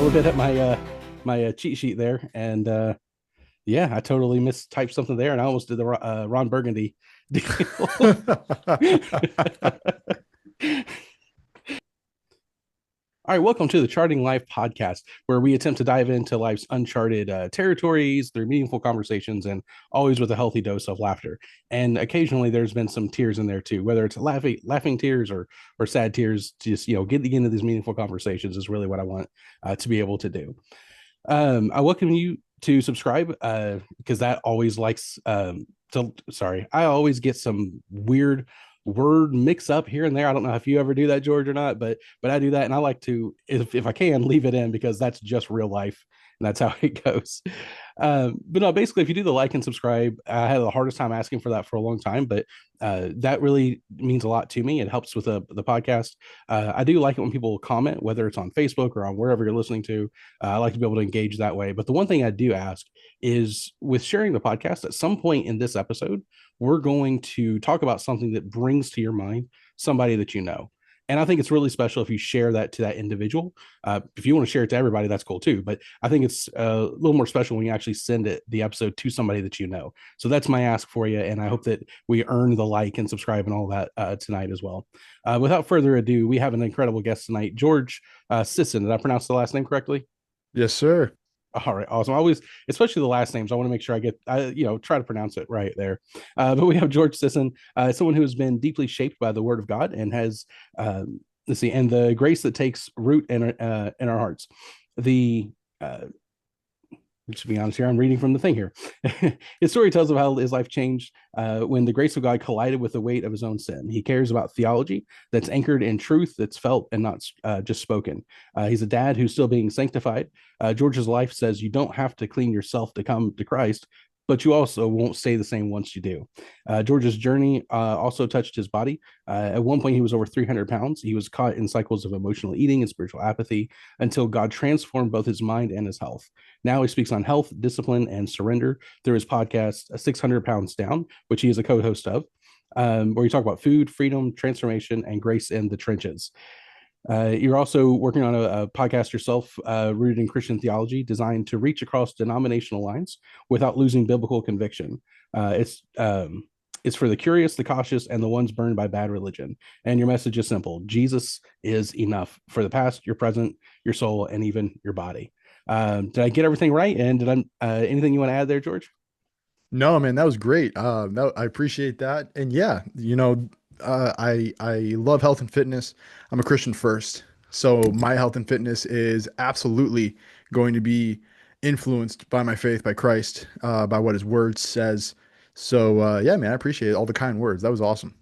little bit at my cheat sheet there, and yeah, I totally mistyped something there, and I almost did the Ron Burgundy deal. All right, welcome to the Charting Life podcast, where we attempt to dive into life's uncharted territories through meaningful conversations and always with a healthy dose of laughter. And occasionally, there's been some tears in there too, whether it's laughing tears or sad tears. Just getting into these meaningful conversations is really what I want to be able to do. I welcome you to subscribe because that always likes to. Sorry, I always get some weird word mix up here and there. I don't know if you ever do that, George, or not, but I do that, and I like to, if I can, leave it in because that's just real life, and that's how it goes. But no, basically, if you do the like and subscribe, I had the hardest time asking for that for a long time, but that really means a lot to me. It helps with the podcast. I do like it when people comment, whether it's on Facebook or on wherever you're listening to. I like to be able to engage that way. But the one thing I do ask is with sharing the podcast, at some point in this episode, we're going to talk about something that brings to your mind somebody that you know. And I think it's really special if you share that to that individual. If you want to share it to everybody, that's cool too. But I think it's a little more special when you actually send the episode to somebody that you know. So that's my ask for you. And I hope that we earn the like and subscribe and all that tonight as well. Without further ado, we have an incredible guest tonight, George Sisson. Did I pronounce the last name correctly? Yes, sir. All right, awesome. I always, especially the last names, I want to make sure try to pronounce it right there. But we have George Sisson, someone who has been deeply shaped by the Word of God and has, let's see, and the grace that takes root in our hearts. The To be honest here, I'm reading from the thing here. His story tells of how his life changed when the grace of God collided with the weight of his own sin. He cares about theology that's anchored in truth, that's felt and not just spoken. He's a dad who's still being sanctified. George's life says you don't have to clean yourself to come to Christ, but you also won't stay the same once you do. George's journey also touched his body. At one point, he was over 300 pounds. He was caught in cycles of emotional eating and spiritual apathy until God transformed both his mind and his health. Now he speaks on health, discipline, and surrender through his podcast, 600 Pounds Down, which he is a co host of, where you talk about food, freedom, transformation, and grace in the trenches. You're also working on a podcast yourself, rooted in Christian theology, designed to reach across denominational lines without losing biblical conviction. It's for the curious, the cautious, and the ones burned by bad religion. And your message is simple: Jesus is enough for the past, your present, your soul, and even your body. Did I get everything right? And did I anything you want to add there, George? No, man, that was great. I appreciate that. And yeah, I love health and fitness. I'm a Christian first, so my health and fitness is absolutely going to be influenced by my faith, by Christ, by what His Word says. So yeah, man, I appreciate all the kind words. That was awesome.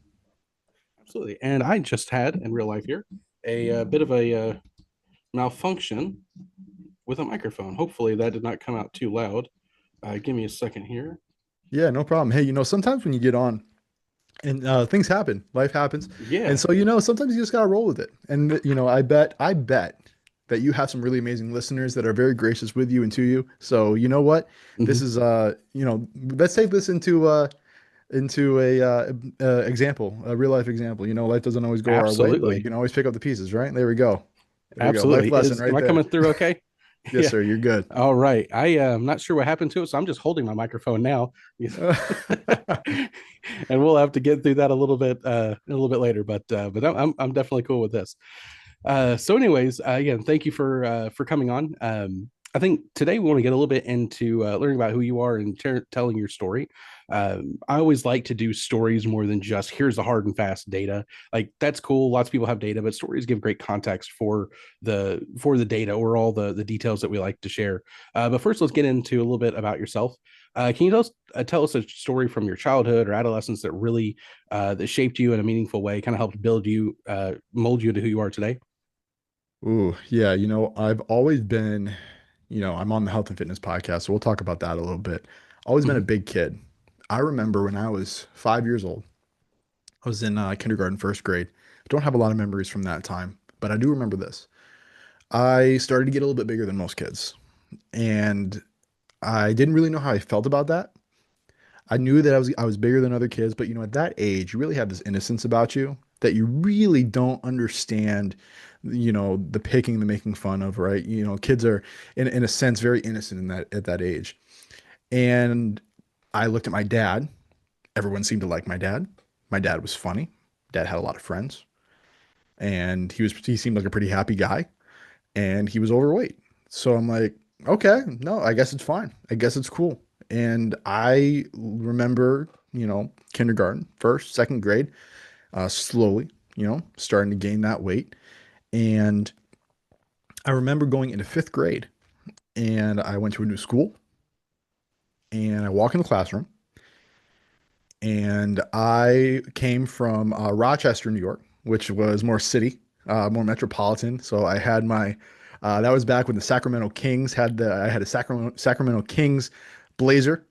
Absolutely. And I just had in real life here a bit of a malfunction with a microphone. Hopefully that did not come out too loud. Give me a second here. Yeah, no problem. Hey, sometimes when you get on and things happen, life happens, and Yeah. so sometimes you just gotta roll with it. And I bet that you have some really amazing listeners that are very gracious with you and to you. So you know what, this Mhm. is let's take this into a example, a real life example. Life doesn't always go our way, but you Absolutely. can always pick up the pieces, right? There we go. There we go. Absolutely. Life lesson Am right I there. coming through okay? Yes, Yeah. sir. You're good. All right. I am not sure what happened to it, so I'm just holding my microphone now. And we'll have to get through that a little bit later, but I'm definitely cool with this. So anyways, again, thank you for coming on. I think today we want to get a little bit into learning about who you are and telling your story. I always like to do stories more than just here's the hard and fast data. Like that's cool. Lots of people have data, but stories give great context for the data or all the details that we like to share. But first, let's get into a little bit about yourself. Can you tell us a story from your childhood or adolescence that really that shaped you in a meaningful way, kind of helped build you, mold you to who you are today? Ooh, yeah. I've always been, I'm on the health and fitness podcast, so we'll talk about that a little bit. Always been a Mhm. big kid. I remember when I was 5 years old, I was in kindergarten, first grade. I don't have a lot of memories from that time, but I do remember this. I started to get a little bit bigger than most kids, and I didn't really know how I felt about that. I knew that I was bigger than other kids, but at that age, you really have this innocence about you. that you really don't understand, the picking, the making fun of, right? Kids are in a sense very innocent in that at that age. And I looked at my dad. Everyone seemed to like my dad. My dad was funny. Dad had a lot of friends, and he seemed like a pretty happy guy, and he was overweight. So I'm like, okay, no, I guess it's fine. I guess it's cool. And I remember, kindergarten, first, second grade, slowly, starting to gain that weight. And I remember going into fifth grade, and I went to a new school, and I walk in the classroom, and I came from Rochester, New York, which was more city, more metropolitan. So I had that was back when the Sacramento Kings I had a Sacramento Kings blazer,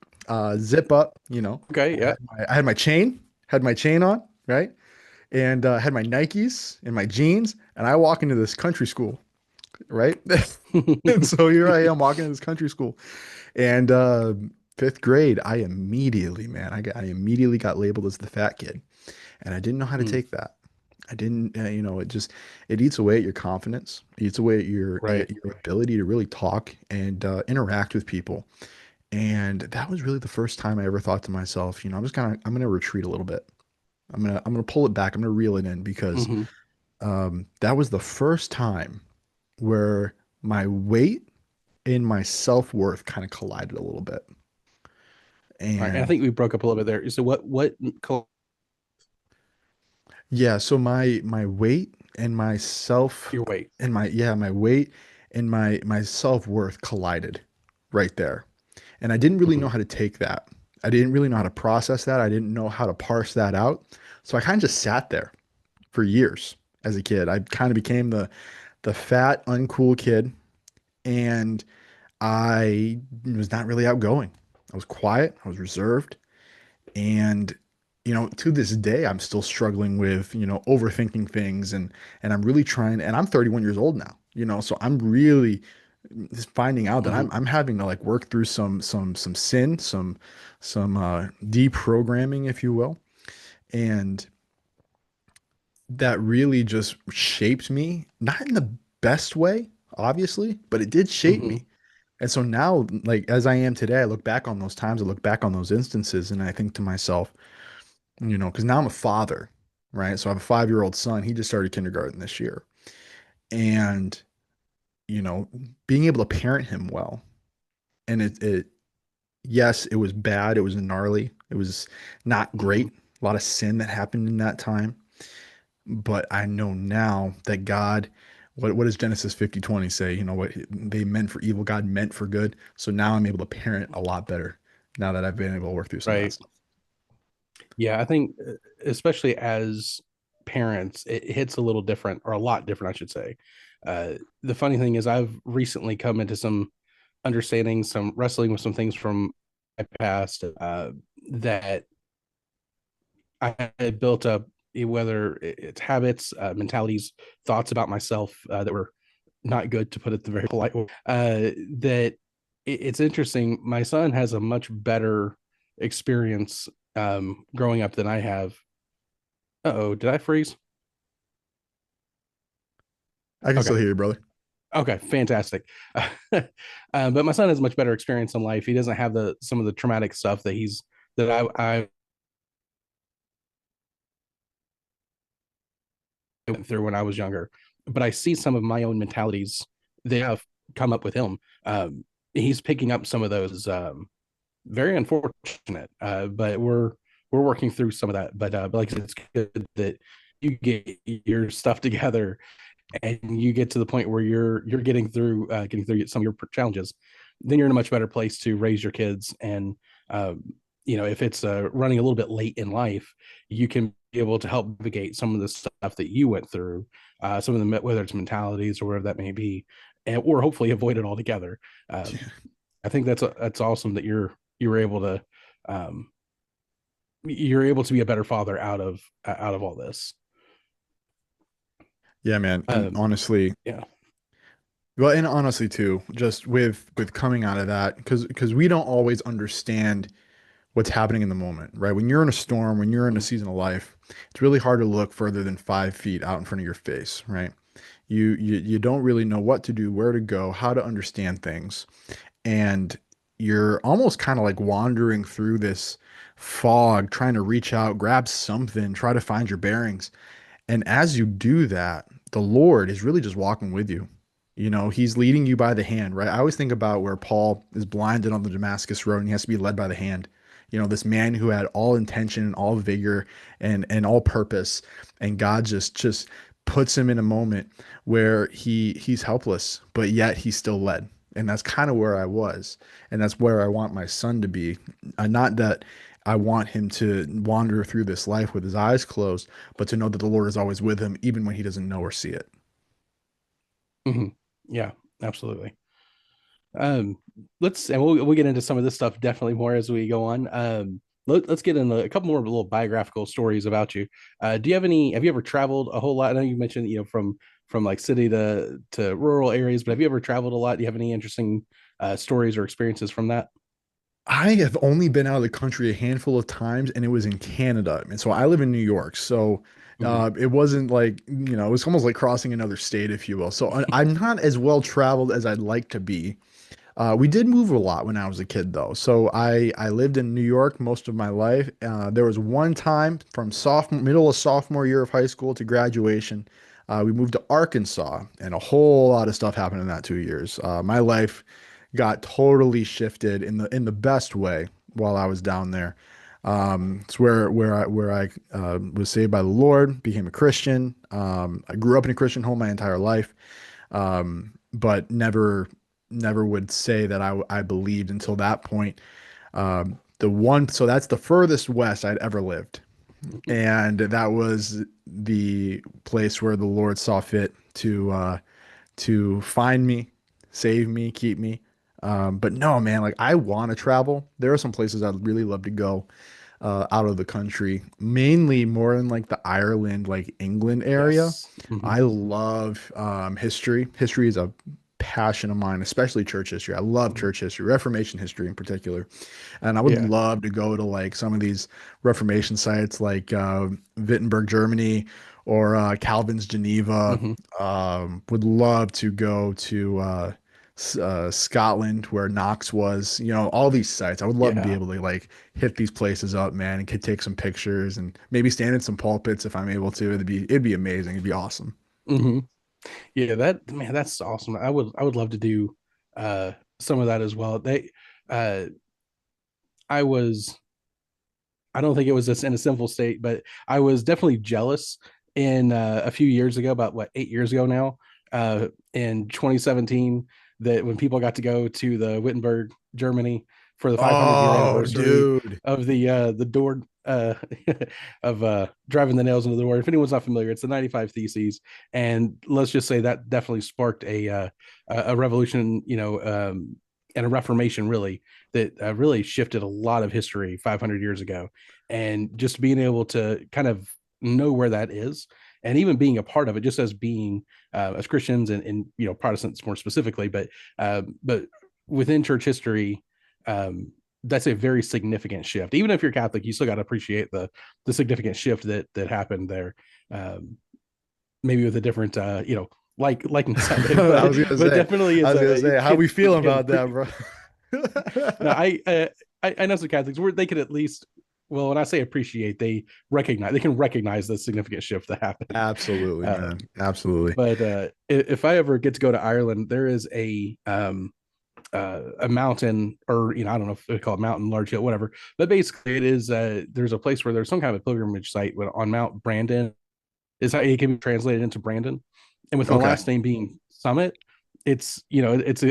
zip up, Okay, yeah. I had my chain on, right? And had my Nikes and my jeans, and I walk into this country school, right? And so here I am walking to this country school, and fifth grade, I immediately got labeled as the fat kid, and I didn't know how to Hmm, take that. I didn't, it eats away at your confidence, it eats away at right. your ability to really talk and interact with people. And that was really the first time I ever thought to myself, I'm gonna retreat a little bit. I'm gonna pull it back. I'm gonna reel it in because Hmm. that was the first time where my weight and my self-worth kind of collided a little bit. All right. And I And think we broke up a little bit there. So yeah, so my weight and my self your weight? and my weight and my self-worth collided right there. And I didn't really know Hmm. how to take that. I didn't really know how to process that. I didn't know how to parse that out. So I kind of just sat there for years as a kid. I kind of became the fat, uncool kid, and I was not really outgoing. I was quiet, I was reserved, and to this day I'm still struggling with, overthinking things, and I'm really trying, and I'm 31 years old now, so I'm really just finding out that Hmm. I'm having to like work through some sin, some deprogramming, if you will. And that really just shaped me, not in the best way, obviously, but it did shape Hmm. me. And so now, like as I am today, I look back on those times, I look back on those instances, and I think to myself, because now I'm a father, right? So I have a 5-year-old son. He just started kindergarten this year. And, you know, being able to parent him well. And yes, it was bad. It was gnarly. It was not Hmm. great. A lot of sin that happened in that time. But I know now that God, what does Genesis 50:20 say? What they meant for evil, God meant for good. So now I'm able to parent a lot better now that I've been able to work through some of that Right. stuff. Yeah, I think especially as parents, it hits a little different, or a lot different, I should say. The funny thing is, I've recently come into some understanding, some wrestling with some things from my past that I had built up, whether it's habits, mentalities, thoughts about myself that were not good, to put it the very polite way. That it's interesting. My son has a much better experience growing up than I have. Oh, did I freeze? I can still Okay. hear you, brother. Okay, fantastic. But my son has much better experience in life. He doesn't have the some of the traumatic stuff that I went through when I was younger. But I see some of my own mentalities that have come up with him. He's picking up some of those. Very unfortunate, but we're working through some of that. But like I said, it's good that you get your stuff together and you get to the point where you're getting through some of your challenges. Then you're in a much better place to raise your kids. And um, if it's running a little bit late in life, you can be able to help navigate some of the stuff that you went through, some of the, whether it's mentalities or whatever that may be, or hopefully avoid it altogether. um, I think that's awesome that you were able to um, you're able to be a better father out of all this. Yeah, man. And Um, honestly, yeah. well, and honestly too, just with coming out of that, because we don't always understand what's happening in the moment, right? When you're in a storm, when you're in a Mhm. season of life, it's really hard to look further than 5 feet out in front of your face, right? You don't really know what to do, where to go, how to understand things, and you're almost kind of like wandering through this fog, trying to reach out, grab something, try to find your bearings. And as you do that, the Lord is really just walking with you. You know, he's leading you by the hand, right? I always think about where Paul is blinded on the Damascus road and he has to be led by the hand. You know, this man who had all intention, all vigor, and all purpose, and God just puts him in a moment where he's helpless, but yet he's still led. And that's kind of where I was, and that's where I want my son to be. Not that I want him to wander through this life with his eyes closed, but to know that the Lord is always with him, even when he doesn't know or see it. Mhm. Yeah, absolutely. Um, let's and we'll get into some of this stuff definitely more as we go on. Let's get into a couple more little biographical stories about you. Do you have any? Have you ever traveled a whole lot? I know you mentioned from like city to rural areas, but have you ever traveled a lot? Do you have any interesting stories or experiences from that? I have only been out of the country a handful of times, and it was in Canada. And so I live in New York. So Mhm. it wasn't like, you know, it was almost like crossing another state, if you will. So I'm not as well traveled as I'd like to be. We did move a lot when I was a kid, though. So I lived in New York most of my life. There was one time from middle of sophomore year of high school to graduation, we moved to Arkansas, and a whole lot of stuff happened in that 2 years. My life got totally shifted in the best way while I was down there. It's where I was saved by the Lord, became a Christian. I grew up in a Christian home my entire life, but never would say that I believed until that point. So that's the furthest west I'd ever lived. And that was the place where the Lord saw fit to find me, save me, keep me. But no, man, like I want to travel. There are some places I'd really love to go out of the country, mainly more in like the Ireland, like England area. Yes. Mhm. I love history. History is a passion of mine, especially church history. I love Mhm. church history, Reformation history in particular. And I would Yeah. love to go to like some of these Reformation sites like Wittenberg, Germany, or Calvin's Geneva. Mhm. Would love to go to Scotland where Knox was, you know, all these sites. I would love to be Yeah. able to like hit these places up, man, and could take some pictures and maybe stand in some pulpits if I'm able to. It'd be amazing. It'd be awesome. Hmm. Yeah, that man, that's awesome. I would love to do uh some of that as well. Uh I was I don't think it was just in a sinful state, but I was definitely jealous in a few years ago, about what 8 years ago now, in 2017, that when people got to go to the Wittenberg, Germany, for the 500-year Oh, anniversary dude. of the door of driving the nails into the door. If anyone's not familiar, it's the 95 Theses, and let's just say that definitely sparked a revolution, and a reformation, really, that really shifted a lot of history 500 years ago. And just being able to kind of know where that is, and even being a part of it, just as being as Christians and Protestants more specifically, but within church history, that's a very significant shift. Even if you're Catholic, you still got to appreciate the significant shift that happened there. um, Maybe with a different likeness of it, I but was gonna but say, definitely I it's was gonna a say, how can we feeling can about that, bro? no, I know some Catholics where they could at least, well, when I say appreciate, they can recognize the significant shift that happened. Absolutely, Uh, man. Absolutely. but if I ever get to go to Ireland, there is a mountain, or I don't know if they call it mountain, large hill, whatever. But basically, it is there's a place where there's some kind of pilgrimage site on Mount Brandon. Is how it can be translated into Brandon, and with my Okay. last name being Summit, it's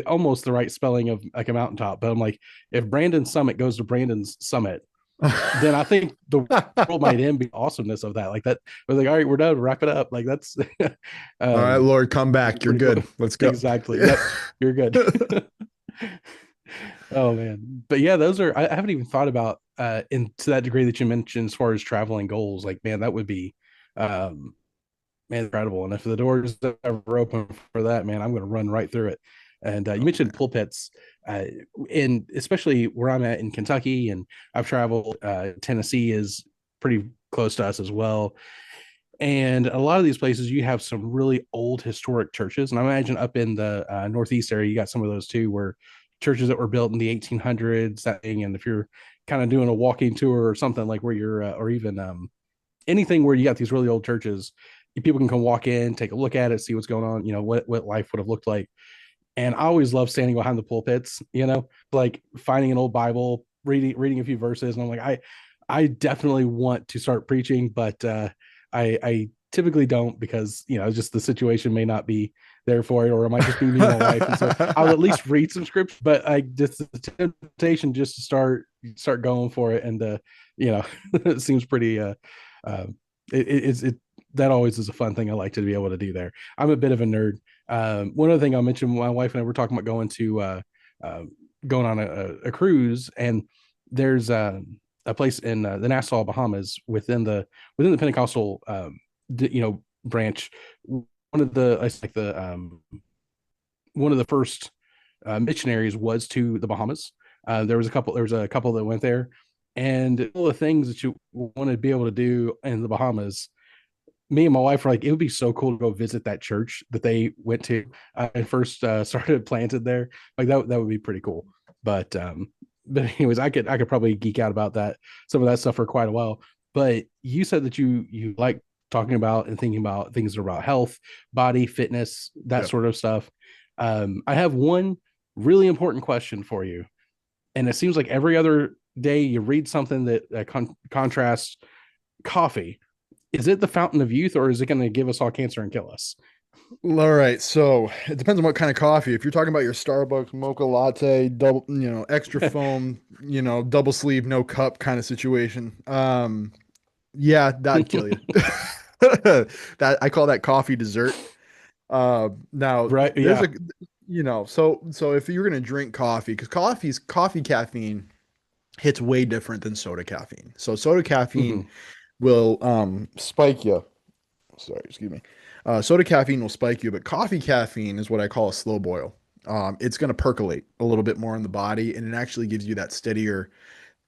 almost the right spelling of like a mountaintop. But I'm like, if Brandon Summit goes to Brandon's Summit, then I think the world might end the awesomeness of that. Like that, we're like, all right, we're done, wrap it up. Like that's All right, Lord, come back. You're pretty cool. good. Let's go. Exactly. Yep, you're good. Oh man, but yeah, those are. I haven't even thought about in to that degree that you mentioned as far as traveling goals. Like, man, that would be um man, incredible. And if the doors ever open for that, man, I'm going to run right through it. And you Okay. mentioned pulpits, uh, and especially where I'm at in Kentucky, and I've traveled. Tennessee is pretty close to us as well. And a lot of these places, you have some really old historic churches. And I imagine up in the Northeast area, you got some of those too, where churches that were built in the 1800s, that thing. And if you're kind of doing a walking tour or something like where you're, or even anything where you got these really old churches, people can come walk in, take a look at it, see what's going on, what life would have looked like. And I always love standing behind the pulpits, like finding an old Bible, reading a few verses. And I'm like, I definitely want to start preaching, but I typically don't because just the situation may not be there for it, or it might just be me and my wife. And so I'll at least read some scripts, but I just the temptation just to start going for it. And it seems pretty uh it that always is a fun thing I like to be able to do there. I'm a bit of a nerd. One other thing I'll mention, my wife and I were talking about uh, going on a cruise, and there's a place in the Nassau, Bahamas, within the Pentecostal branch. One of the it's like the one of the first missionaries was to the Bahamas. There was a couple that went there, and all the things that you want to be able to do in the Bahamas, me and my wife were like, it would be so cool to go visit that church that they went to and first started planted there. Like that would be pretty cool. But but anyways, I could probably geek out about some of that stuff for quite a while. But you said that you like talking about and thinking about things that are about health, body, fitness, that Yep. sort of stuff. I have one really important question for you, and it seems like every other day you read something that contrasts coffee. Is it the fountain of youth, or is it going to give us all cancer and kill us? All right, so it depends on what kind of coffee. If you're talking about your Starbucks mocha latte, double, extra foam, double sleeve, no cup kind of situation, yeah, that'd kill you. That I call that coffee dessert. Now Right? there's Yeah. so if you're gonna drink coffee, because coffee caffeine hits way different than soda caffeine. So soda caffeine Hmm. will spike you. Sorry, excuse me. Soda caffeine will spike you, but coffee caffeine is what I call a slow boil. It's going to percolate a little bit more in the body, and it actually gives you that steadier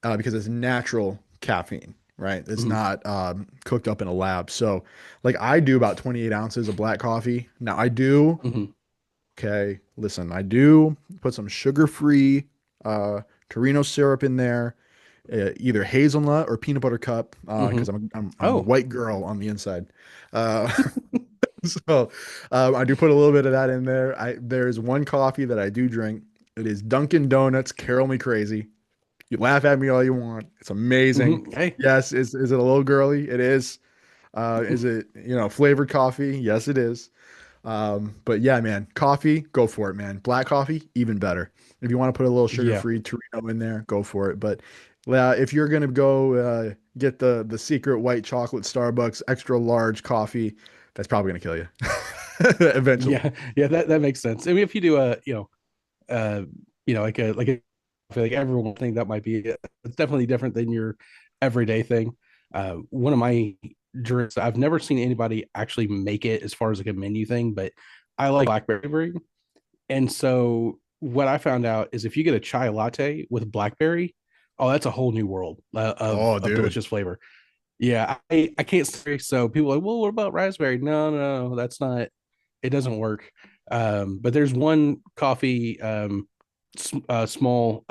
because it's natural caffeine, right? It's Hmm. not cooked up in a lab. So, like I do about 28 ounces of black coffee. Now I do, Hmm. okay, listen, I do put some sugar-free uh, Torino syrup in there, either hazelnut or peanut butter cup, Hmm. because I'm a Oh. white girl on the inside. Uh, so I do put a little bit of that in there. There's one coffee that I do drink. It is Dunkin' Donuts Carol Me Crazy. You laugh at me all you want. It's amazing. Hey. Yes, is it a little girly? It is. Is it, flavored coffee? Yes, it is. But yeah, man, coffee, go for it, man. Black coffee, even better. If you want to put a little Yeah. sugar-free Torino in there, go for it. But if you're gonna go get the secret white chocolate Starbucks extra large coffee, that's probably gonna kill you eventually. Yeah. Yeah. That makes sense. I mean, if you do uh, I feel like everyone will think that might be it's definitely different than your everyday thing. One of my drinks, I've never seen anybody actually make it as far as like a menu thing, but I like blackberry. And so what I found out is if you get a chai latte with blackberry, oh, that's a whole new world Oh, of dude. delicious flavor. Yeah, I can't say so. People are like, well, what about raspberry? No, no, that's not. It doesn't work. But there's one coffee, small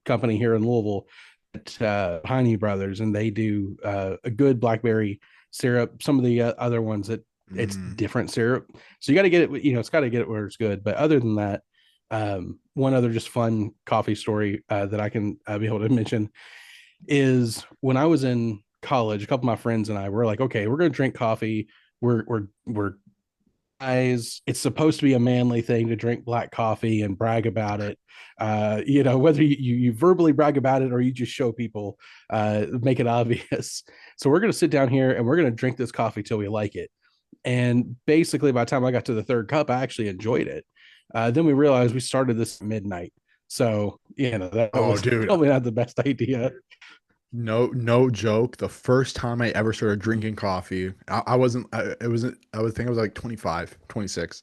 company here in Louisville, Piney Brothers, and they do a good blackberry syrup. Some of the other ones that it's Mm. different syrup, so you got to get it. It's got to get it where it's good. But other than that, one other just fun coffee story that I can be able to mention is when I was in college, a couple of my friends and I were like, okay, we're gonna drink coffee. We're guys. It's supposed to be a manly thing to drink black coffee and brag about it. Whether you verbally brag about it or you just show people, make it obvious. So we're gonna sit down here and we're gonna drink this coffee till we like it. And basically, by the time I got to the third cup, I actually enjoyed it. Then we realized we started this at midnight. So, that Oh, was dude. probably not the best idea. No joke. The first time I ever started drinking coffee, I wasn't, I, it wasn't, I would think I was like 25, 26.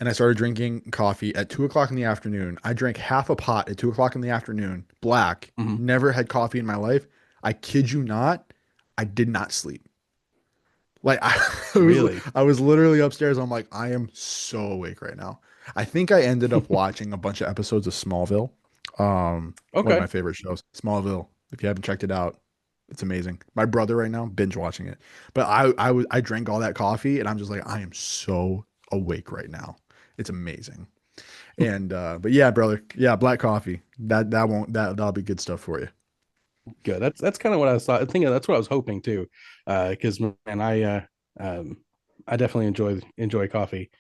and I started drinking coffee at 2 o'clock in the afternoon. I drank half a pot at 2 o'clock in the afternoon, black, Hmm. never had coffee in my life. I kid you not, I did not sleep. Like Really? I was literally upstairs. I'm like, I am so awake right now. I think I ended up watching a bunch of episodes of Smallville. One of my Okay. favorite shows, Smallville. If you haven't checked it out, it's amazing. My brother right now binge watching it. But I drank all that coffee and I'm just like, I am so awake right now. It's amazing. And but yeah, brother, yeah, black coffee. That'll be good stuff for you. Good. That's kind of what I was thinking. That's what I was hoping too. Because man, um, I definitely enjoy coffee.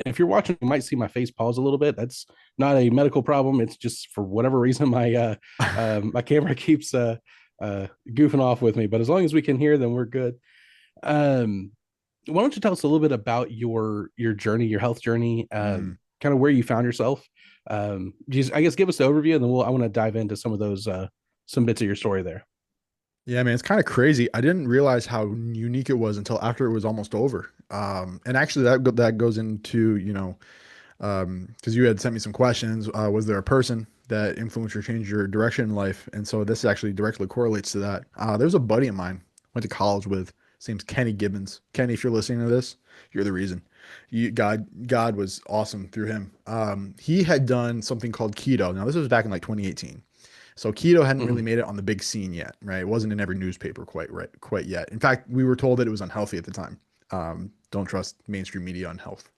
If you're watching, you might see my face pause a little bit. That's not a medical problem. It's just for whatever reason my camera keeps goofing off with me. But as long as we can hear, then we're good. Um, why don't you tell us a little bit about your journey, your health journey, Mm. kind of where you found yourself? Just, I guess give us the overview, and then I want to dive into some of those some bits of your story there. Yeah, man, it's kind of crazy. I didn't realize how unique it was until after it was almost over. And actually, that goes into, because you had sent me some questions. Was there a person that influenced or changed your direction in life? And so this actually directly correlates to that. There's a buddy of mine went to college with. His name's Kenny Gibbons. Kenny, if you're listening to this, you're the reason. God was awesome through him. He had done something called keto. Now this was back in like 2018. So keto hadn't really Hmm. made it on the big scene yet, right? It wasn't in every newspaper quite yet. In fact, we were told that it was unhealthy at the time. Don't trust mainstream media on health.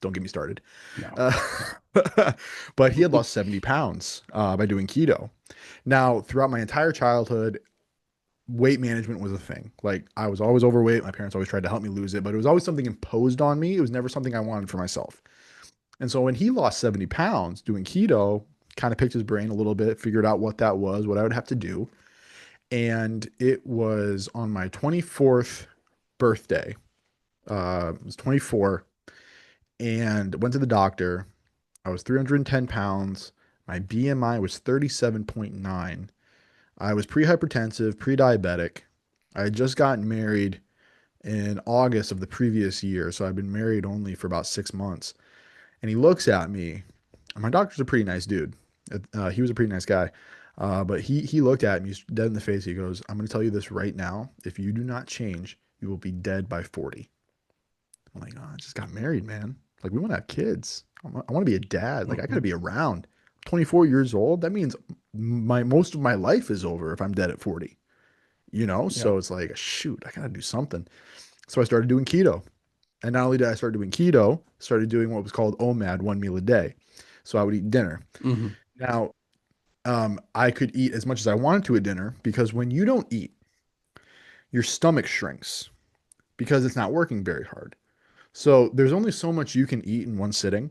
Don't get me started. No. Uh, but he had lost 70 pounds by doing keto. Now, throughout my entire childhood, weight management was a thing. Like I was always overweight. My parents always tried to help me lose it, but it was always something imposed on me. It was never something I wanted for myself. And so when he lost 70 pounds doing keto, kind of picked his brain a little bit, figured out what that was, what I would have to do. And it was on my 24th birthday. I was 24 and went to the doctor. I was 310 pounds. My BMI was 37.9. I was pre-hypertensive, pre-diabetic. I had just gotten married in August of the previous year. So I'd been married only for about 6 months. And he looks at me. My doctor's a pretty nice dude. He was a pretty nice guy. But he looked at me dead in the face. He goes, I'm going to tell you this right now. If you do not change, you will be dead by 40. I'm like, oh, I just got married, man. Like, we want to have kids. I want to be a dad. Like, I got to Hmm. be around. 24 years old. That means my most of my life is over if I'm dead at 40. Yeah. So it's like, shoot, I got to do something. So I started doing keto. And not only did I start doing keto, started doing what was called OMAD, one meal a day. So I would eat dinner. Hmm. Now, I could eat as much as I wanted to at dinner because when you don't eat, your stomach shrinks because it's not working very hard. So there's only so much you can eat in one sitting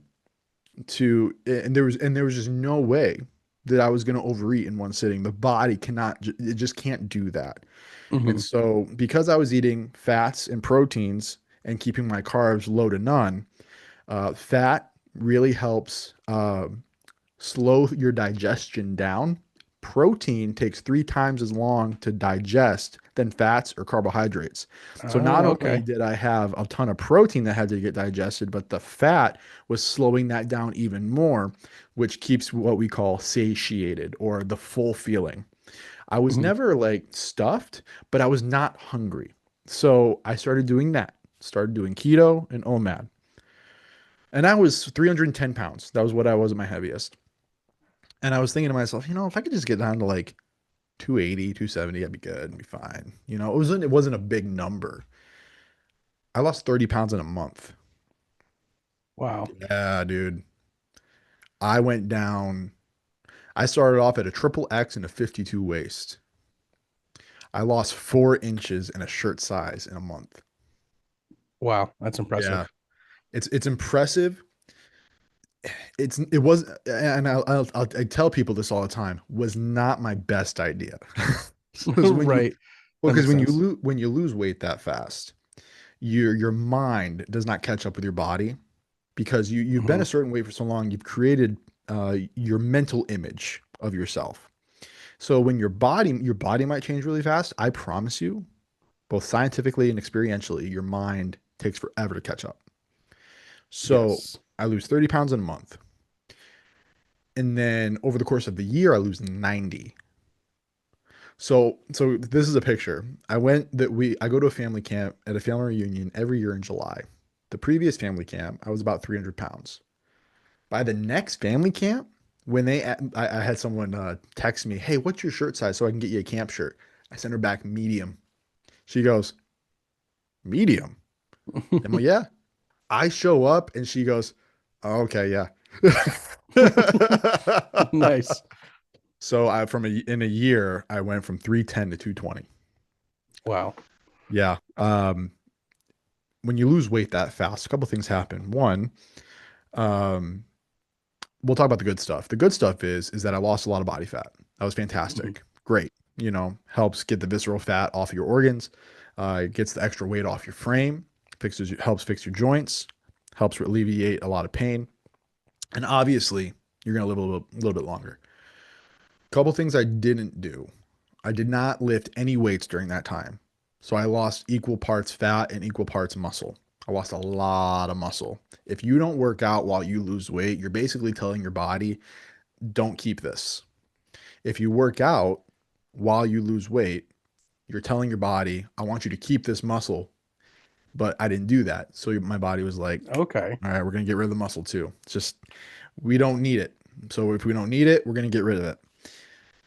and there was just no way that I was going to overeat in one sitting. The body cannot, it just can't do that. And Hmm. so because I was eating fats and proteins and keeping my carbs low to none, fat really helps slow your digestion down. Protein takes 3 times as long to digest than fats or carbohydrates. So not only Okay. did I have a ton of protein that had to get digested, but the fat was slowing that down even more, which keeps what we call satiated or the full feeling. I was Hmm. never like stuffed, but I was not hungry. So I started doing that, started doing keto and OMAD. And I was 310 pounds. That was what I was at my heaviest. And I was thinking to myself, if I could just get down to like 280, 270, I'd be good, I'd be fine. It wasn't a big number. I lost 30 pounds in a month. Wow. Yeah, dude. I went down. I started off at a triple X and a 52 waist. I lost 4 inches in a shirt size in a month. Wow. That's Yeah. impressive. It's impressive. It was, and I tell people this all the time, was not my best idea. Because Right. That because makes sense. when you lose weight that fast, your mind does not catch up with your body because you've been Hmm. a certain way for so long, you've created your mental image of yourself. So when your body might change really fast, I promise you, both scientifically and experientially, your mind takes forever to catch up. So Yes. I lose 30 pounds in a month. And then over the course of the year, I lose 90. So this is a picture. I go to a family camp at a family reunion every year in July. The previous family camp, I was about 300 pounds. By the next family camp, I had someone text me, "Hey, what's your shirt size so I can get you a camp shirt?" I sent her back medium. She goes, "Medium?" I'm like, "Yeah." I show up and she goes, "Oh, okay, yeah." Nice. So in a year, I went from 310 to 220. Wow. Yeah. When you lose weight that fast, a couple things happen. One, um, we'll talk about the good stuff. The good stuff is that I lost a lot of body fat. That was Mhm. fantastic. Great. Helps get the visceral fat off your organs, it gets the extra weight off your frame, helps fix your joints, helps alleviate a lot of pain, and obviously you're gonna live little bit longer. Couple things I didn't do. I did not lift any weights during that time. So I lost equal parts fat and equal parts muscle. I lost a lot of muscle. If you don't work out while you lose weight, you're basically telling your body, don't keep this. If you work out while you lose weight, you're telling your body, I want you to keep this muscle, but I didn't do that. So my body was like, Okay. all right, we're going to get rid of the muscle too. It's just, we don't need it. So if we don't need it, we're going to get rid of it.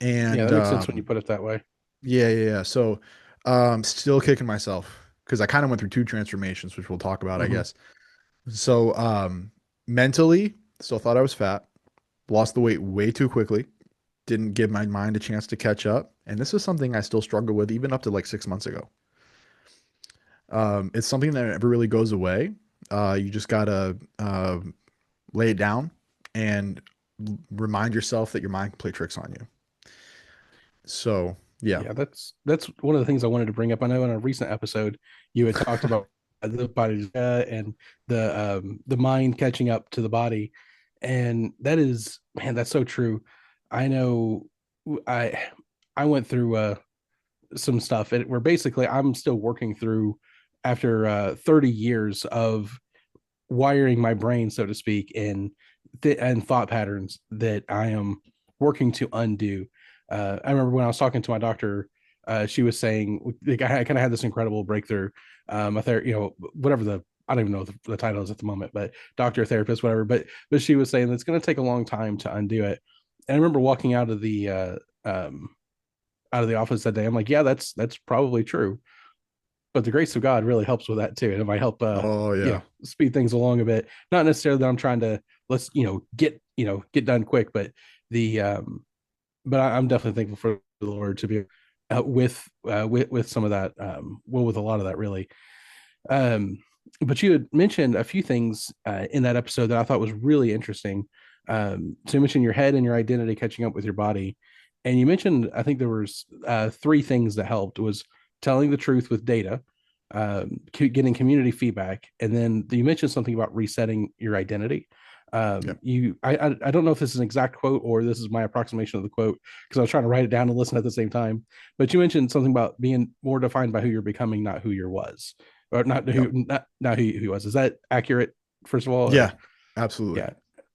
Yeah, And that makes sense when you put it that way. yeah. So still kicking myself because I kind of went through two transformations, which we'll talk about, I Hmm. guess. So mentally, still thought I was fat, lost the weight way too quickly, didn't give my mind a chance to catch up. And this is something I still struggle with even up to like 6 months ago. It's something that never really goes away. You just gotta lay it down and remind yourself that your mind can play tricks on you. So yeah, Yeah, that's one of the things I wanted to bring up. I know in a recent episode you had talked about the body and the mind catching up to the body, and that is, man, that's so true. I know I I went through some stuff where basically I'm still working through after 30 years of wiring my brain, so to speak, and thought patterns that I am working to undo. I remember when I was talking to my doctor, she was saying, like, I kind of had this incredible breakthrough. Whatever I don't even know what the title is at the moment, but doctor, therapist, whatever. But she was saying that it's going to take a long time to undo it. And I remember walking out of the office that day. I'm like, yeah, that's probably true, but the grace of God really helps with that too. And it might help, oh yeah, speed things along a bit. Not necessarily that I'm trying to get done quick, but the I'm definitely thankful for the Lord to be with some of that, with a lot of that really. Um, but you had mentioned a few things in that episode that I thought was really interesting. So you mentioned your head and your identity catching up with your body, and you mentioned, I think there was three things that helped was telling the truth with data, getting community feedback, and then you mentioned something about resetting your identity. yeah, I don't know if this is an exact quote or this is my approximation of the quote because I was trying to write it down and listen at the same time. But you mentioned something about being more defined by who you're becoming, not who you was, or yep, not who he was. Is that accurate? First of all, yeah, or absolutely. yeah.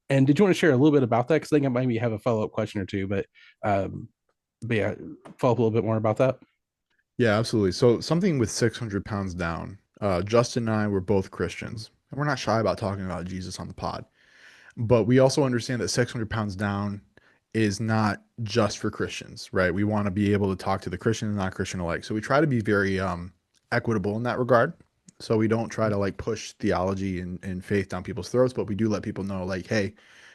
And did you want to share a little bit about that? Because I think I maybe have a follow up question or two, um, but yeah, follow up a little bit more about that. Yeah, absolutely. So something with 600 pounds down. Justin and I were both Mhm. Christians, and we're not shy about talking about Jesus on the pod. But we also understand that 600 pounds down is not just for Christians, right? We want to be able to talk to the Christian and not Christian alike. So we try to be very equitable in that regard. So we don't try to like push theology and faith down people's throats, but we do let people know, like, hey,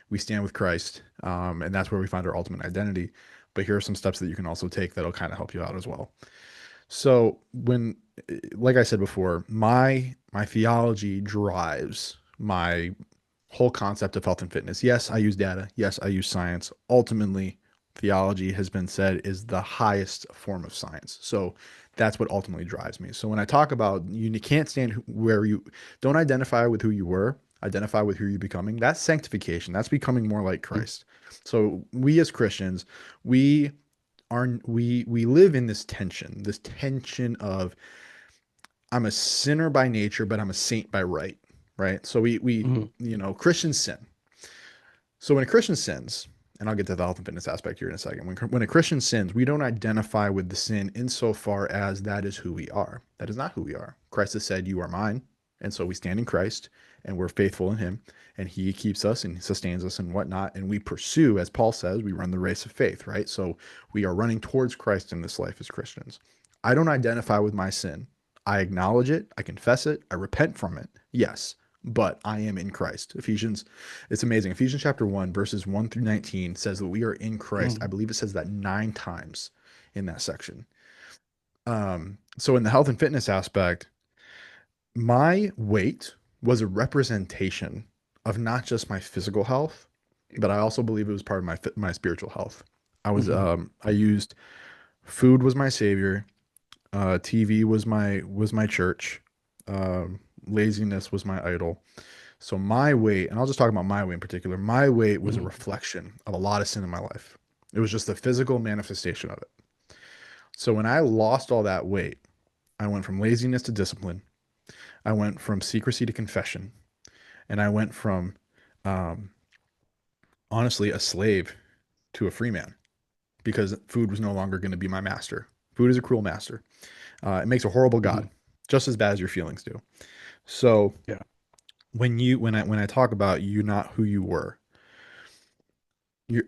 we stand with Christ, and that's where we find our ultimate identity. But here are some steps that you can also take that'll kind of help you out as well. So like I said before, my theology drives my whole concept of health and fitness. Yes, I use data. Yes, I use science. Ultimately, theology has been said is the highest form of science. So that's what ultimately drives me. So when I talk about you can't stand where you don't identify with who you were, identify with who you're becoming. That's sanctification. That's becoming more like Christ. So we as Christians, we we live in this tension of I'm a sinner by nature, but I'm a saint by right, right? So we Hmm. Christians sin. So when a Christian sins, and I'll get to the health and fitness aspect here in a second. When a Christian sins, we don't identify with the sin insofar as that is who we are. That is not who we are. Christ has said, "You are mine," and so we stand in Christ and we're faithful in Him, and He keeps us and sustains us and whatnot. And we pursue, as Paul says, we run the race of faith, right? So we are running towards Christ in this life as Christians. I don't identify with my sin. I acknowledge it. I confess it. I repent from it. Yes, but I am in Christ. It's amazing. Ephesians chapter 1, verses 1 through 19 says that we are in Christ. I Hmm. believe it says that 9 times in that section. So in the health and fitness aspect, my weight was a representation of not just my physical health, but I also believe it was part of my spiritual health. Hmm. I used food was my savior, TV was my church, laziness was my idol. So my weight, and I'll just talk about my weight in particular, my weight was a Hmm. reflection of a lot of sin in my life. It was just the physical manifestation of it. So when I lost all that weight, I went from laziness to discipline. I went from secrecy to confession. And I went from, um, honestly, a slave to a free man because food was no longer going to be my master. Food is a cruel master. It makes a horrible God, Hmm. just as bad as your feelings do. So Yeah. when I talk about you not who you were, you're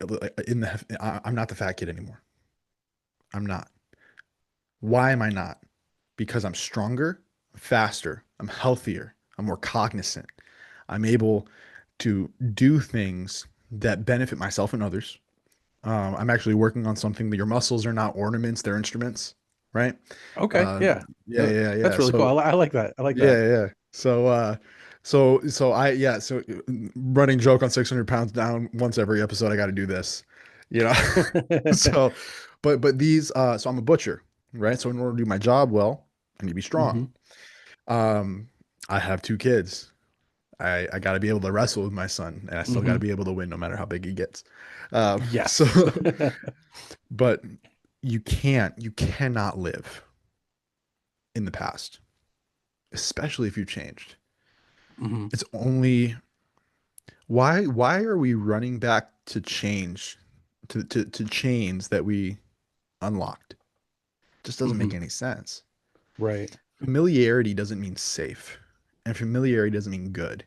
in the I'm not the fat kid anymore. I'm not. Why am I not? Because I'm stronger, faster, I'm healthier, I'm more cognizant. I'm able to do things that benefit myself and others. I'm actually working on something that your muscles are not ornaments, they're instruments, right? Okay. Uh, Yeah. yeah, yeah, That's yeah. really cool. So I like that. I like that. yeah, yeah. So running joke on 600 pounds down once every episode. I got to do this, you know. So, so I'm a butcher, right? So in order to do my job well, I need to be strong. Hmm. Um, I have 2 kids. I got to be able to wrestle with my son, and I still got to Hmm. be able to win no matter how big he gets. So, Yes. but you cannot live in the past, especially if you changed. Hmm. It's only why are we running back to change to chains that we unlocked? Just doesn't make Hmm. any sense. Right. Familiarity doesn't mean safe, and familiarity doesn't mean good.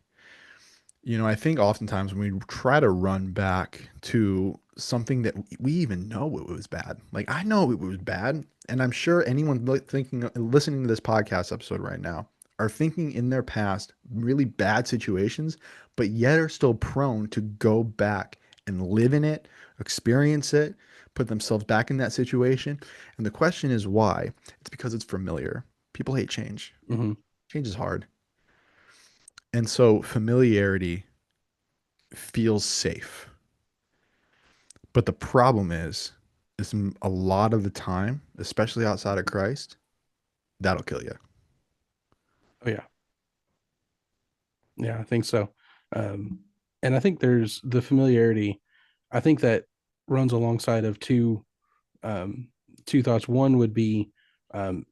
I think oftentimes when we try to run back to something that we even know it was bad, like I know it was bad, and I'm sure anyone listening to this podcast episode right now are thinking in their past really bad situations, but yet are still prone to go back and live in it, experience it, put themselves back in that situation. And the question is why? It's because it's familiar. People hate change. Hmm. Change is hard. And so familiarity feels safe. But the problem is a lot of the time, especially outside of Christ, that'll kill you. Oh yeah. Yeah, I think so. Um, and I think there's the familiarity. I think that runs alongside of um, two thoughts. One would be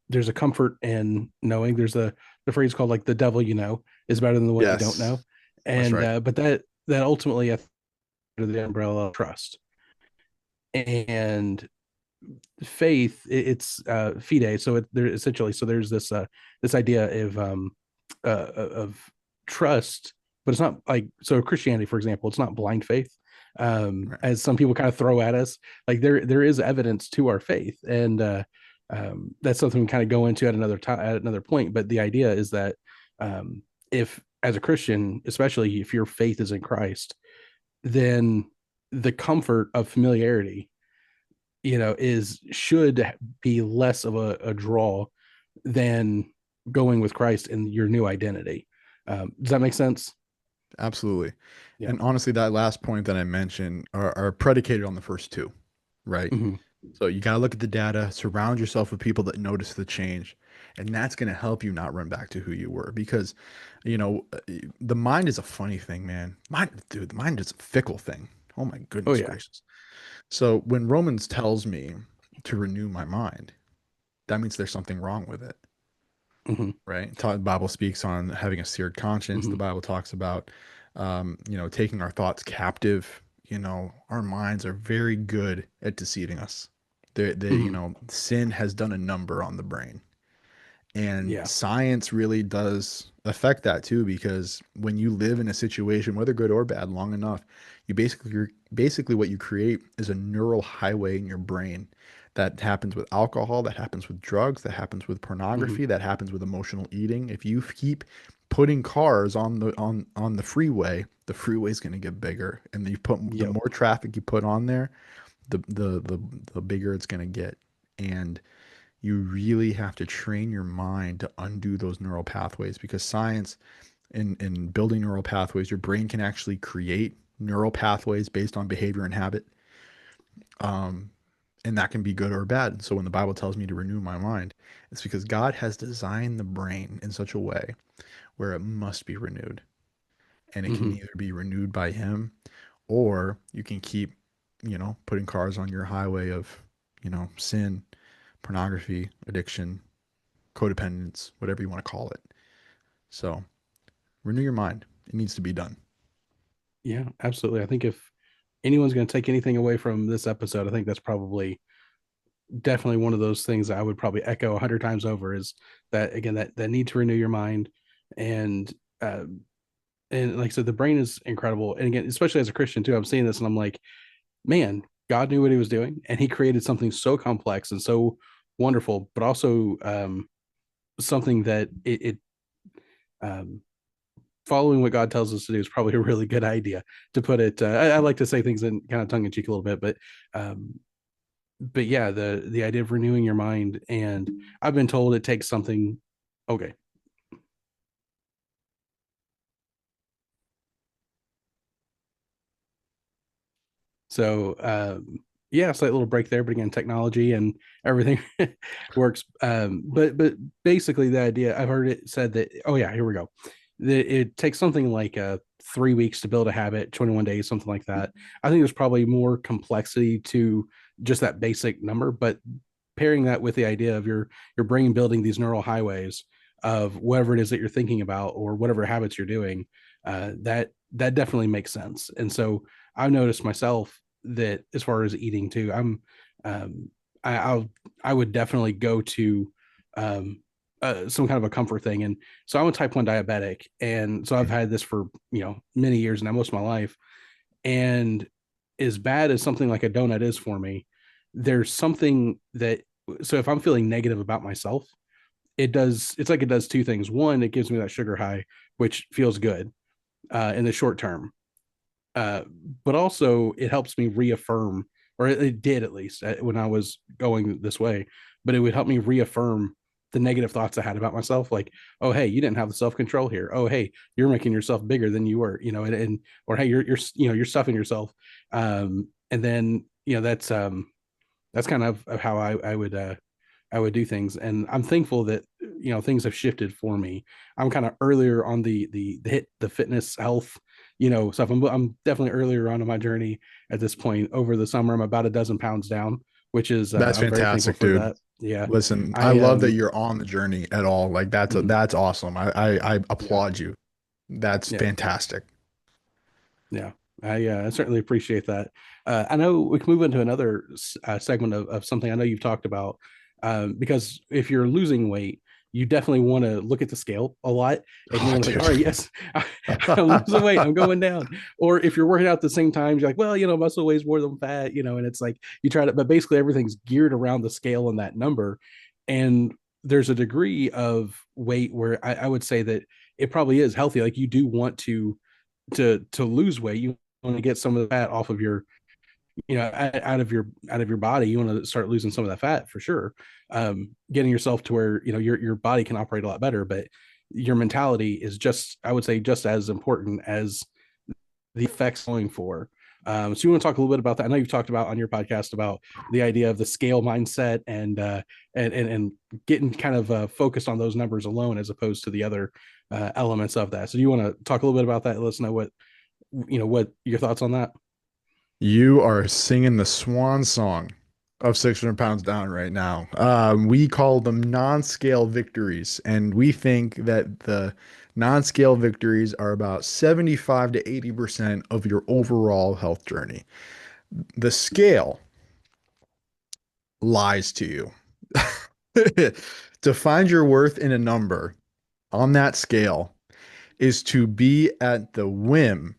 there's a comfort in knowing. There's the phrase called like the devil you know is better than what you don't Yes, know, that's and right. but that ultimately I think under the umbrella of trust and faith. It's fide. So there essentially so there's this idea of trust, but it's not like so Christianity, for example, it's not blind faith, Right. as some people kind of throw at us. Like there is evidence to our faith, and that's something we kind of go into at another time at another point. But the idea is that if as a Christian, especially if your faith is in Christ, then the comfort of familiarity, is should be less of a draw than going with Christ in your new identity. Does that make sense? Absolutely. Yeah. And honestly, that last point that I mentioned are predicated on the first two, right? Hmm. So you got to look at the data, surround yourself with people that notice the change, and that's going to help you not run back to who you were because, you know, uh, the mind is a funny thing, man. Dude, the mind is a fickle thing. Oh my Oh goodness yeah. gracious. So when Romans tells me to renew my mind, that means there's something wrong with it. Hmm. right? The Bible speaks on having a seared conscience. The Hmm. Bible talks about, taking our thoughts captive. Our minds are very good at deceiving us. Hmm. Sin has done a number on the brain. And Yeah. science really does affect that too, because when you live in a situation, whether good or bad, long enough, you're basically what you create is a neural highway in your brain. That happens with alcohol, that happens with drugs, that happens with Hmm. pornography, that happens with emotional eating. If you keep putting cars on the freeway is going to get bigger, and the Yep. more traffic you put on there, the bigger it's going to get. And you really have to train your mind to undo those neural pathways, because science in building neural pathways, your brain can actually create neural pathways based on behavior and habit. Um, and that can be good or bad. So when the Bible tells me to renew my mind, it's because God has designed the brain in such a way where it must be renewed. And it can Hmm. either be renewed by Him, or you can keep, putting cars on your highway of, sin, pornography, addiction, codependence, whatever you want to call it. So renew your mind. It needs to be done. Yeah, absolutely. I think if anyone's going to take anything away from this episode, I think that's probably definitely one of those things that I would probably echo 100 times over is that again, that need to renew your mind. And uh, and like I said, the brain is incredible. And again, especially as a Christian too, I'm seeing this and I'm like, man, God knew what he was doing and he created something so complex and so wonderful, but also something that it um, following what God tells us to do is probably a really good idea to put it. I like to say things in kind of tongue in cheek a little bit, um, but yeah, the idea of renewing your mind, and I've been told it takes something. Okay, so yeah, slight little break there, but again, technology and everything works. But basically, the idea I've heard it said that. Oh yeah, here we go. That it takes something like 3 weeks to build a habit, 21 days, something like that. I think there's probably more complexity to just that basic number, but pairing that with the idea of your brain building these neural highways of whatever it is that you're thinking about or whatever habits you're doing, that definitely makes sense. And so I've noticed myself that as far as eating too, um, I'll I would definitely go to um, some kind of a comfort thing. And so I'm a type 1 diabetic, and so I've had this for many years now, most of my life. And as bad as something like a donut is for me, there's something that, so if I'm feeling negative about myself, it's like it does two things. One, it gives me that sugar high, which feels good in the short term, uh, but also it helps me reaffirm, or it did at least when I was going this way. But it would help me reaffirm the negative thoughts I had about myself, like, oh hey, you didn't have the self control here. Oh hey, you're making yourself bigger than you were, and or hey, you're stuffing yourself. And then that's kind of how I would do things. And I'm thankful that things have shifted for me. I'm kind of earlier on the fitness health stuff. I'm definitely earlier on in my journey at this point. Over the summer, I'm about a dozen pounds down, which is That's I'm very thankful fantastic, for dude. that. Yeah, Listen, I I love that you're on the journey at all. Like mhm, that's awesome. I yeah, applaud you. That's yeah. fantastic. Yeah, I certainly appreciate that. I know we can move into another segment of something I know you've talked about, because if you're losing weight, you definitely want to look at the scale a lot, and you Oh, want to think, dude. all right, yes, I'm losing weight, I'm going down. Or if you're working out at the same time, you're like, well, muscle weighs more than fat, and it's like you try to, but basically everything's geared around the scale and that number, and there's a degree of weight where I would say that it probably is healthy. Like you do want to lose weight, you want to get some of the fat off of your out of your body. You want to start losing some of that fat for sure, getting yourself to where your body can operate a lot better. But your mentality is just, I would say, just as important as the effects going for. So you want to talk a little bit about that? I know you've talked about on your podcast about the idea of the scale mindset and getting kind of focused on those numbers alone as opposed to the other elements of that. So do you want to talk a little bit about that? Let us know what your thoughts on that. You are singing the swan song of 600 pounds down right now. We call them non-scale victories, and we think that the non-scale victories are about 75 to 80% of your overall health journey. The scale lies to you. To find your worth in a number on that scale is to be at the whim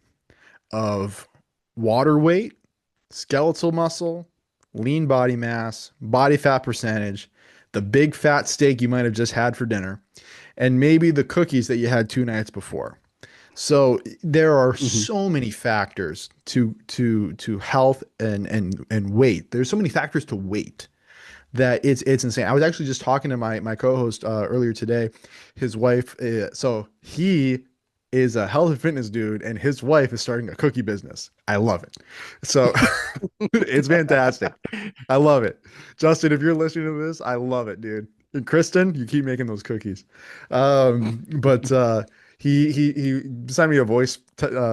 of water weight, skeletal muscle, lean body mass, body fat percentage, the big fat steak you might have just had for dinner, and maybe the cookies that you had 2 nights before. So there are Hmm. so many factors to health and weight. There's so many factors to weight that it's insane. I was actually just talking to my co-host earlier today. His wife, so he is a health and fitness dude, and his wife is starting a cookie business. I love it. So it's fantastic. I love it. Justin, if you're listening to this, I love it, dude. And Kristen, you keep making those cookies. But he sent me a voice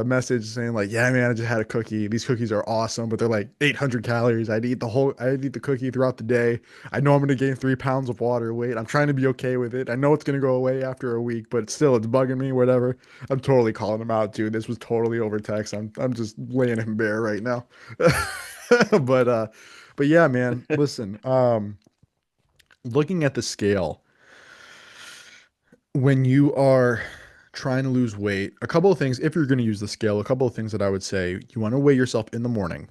message saying like, "Yeah, man, I just had a cookie. These cookies are awesome, but they're like 800 calories. I'd eat the cookie throughout the day. I know I'm gonna gain 3 pounds of water weight. I'm trying to be okay with it. I know it's gonna go away after a week, but still, it's bugging me. Whatever. I'm totally calling him out, dude. This was totally over text. I'm just laying him bare right now. But uh, but yeah, man. Listen, looking at the scale, when you are trying to lose weight, a couple of things, if you're going to use the scale, a couple of things that I would say, you want to weigh yourself in the morning.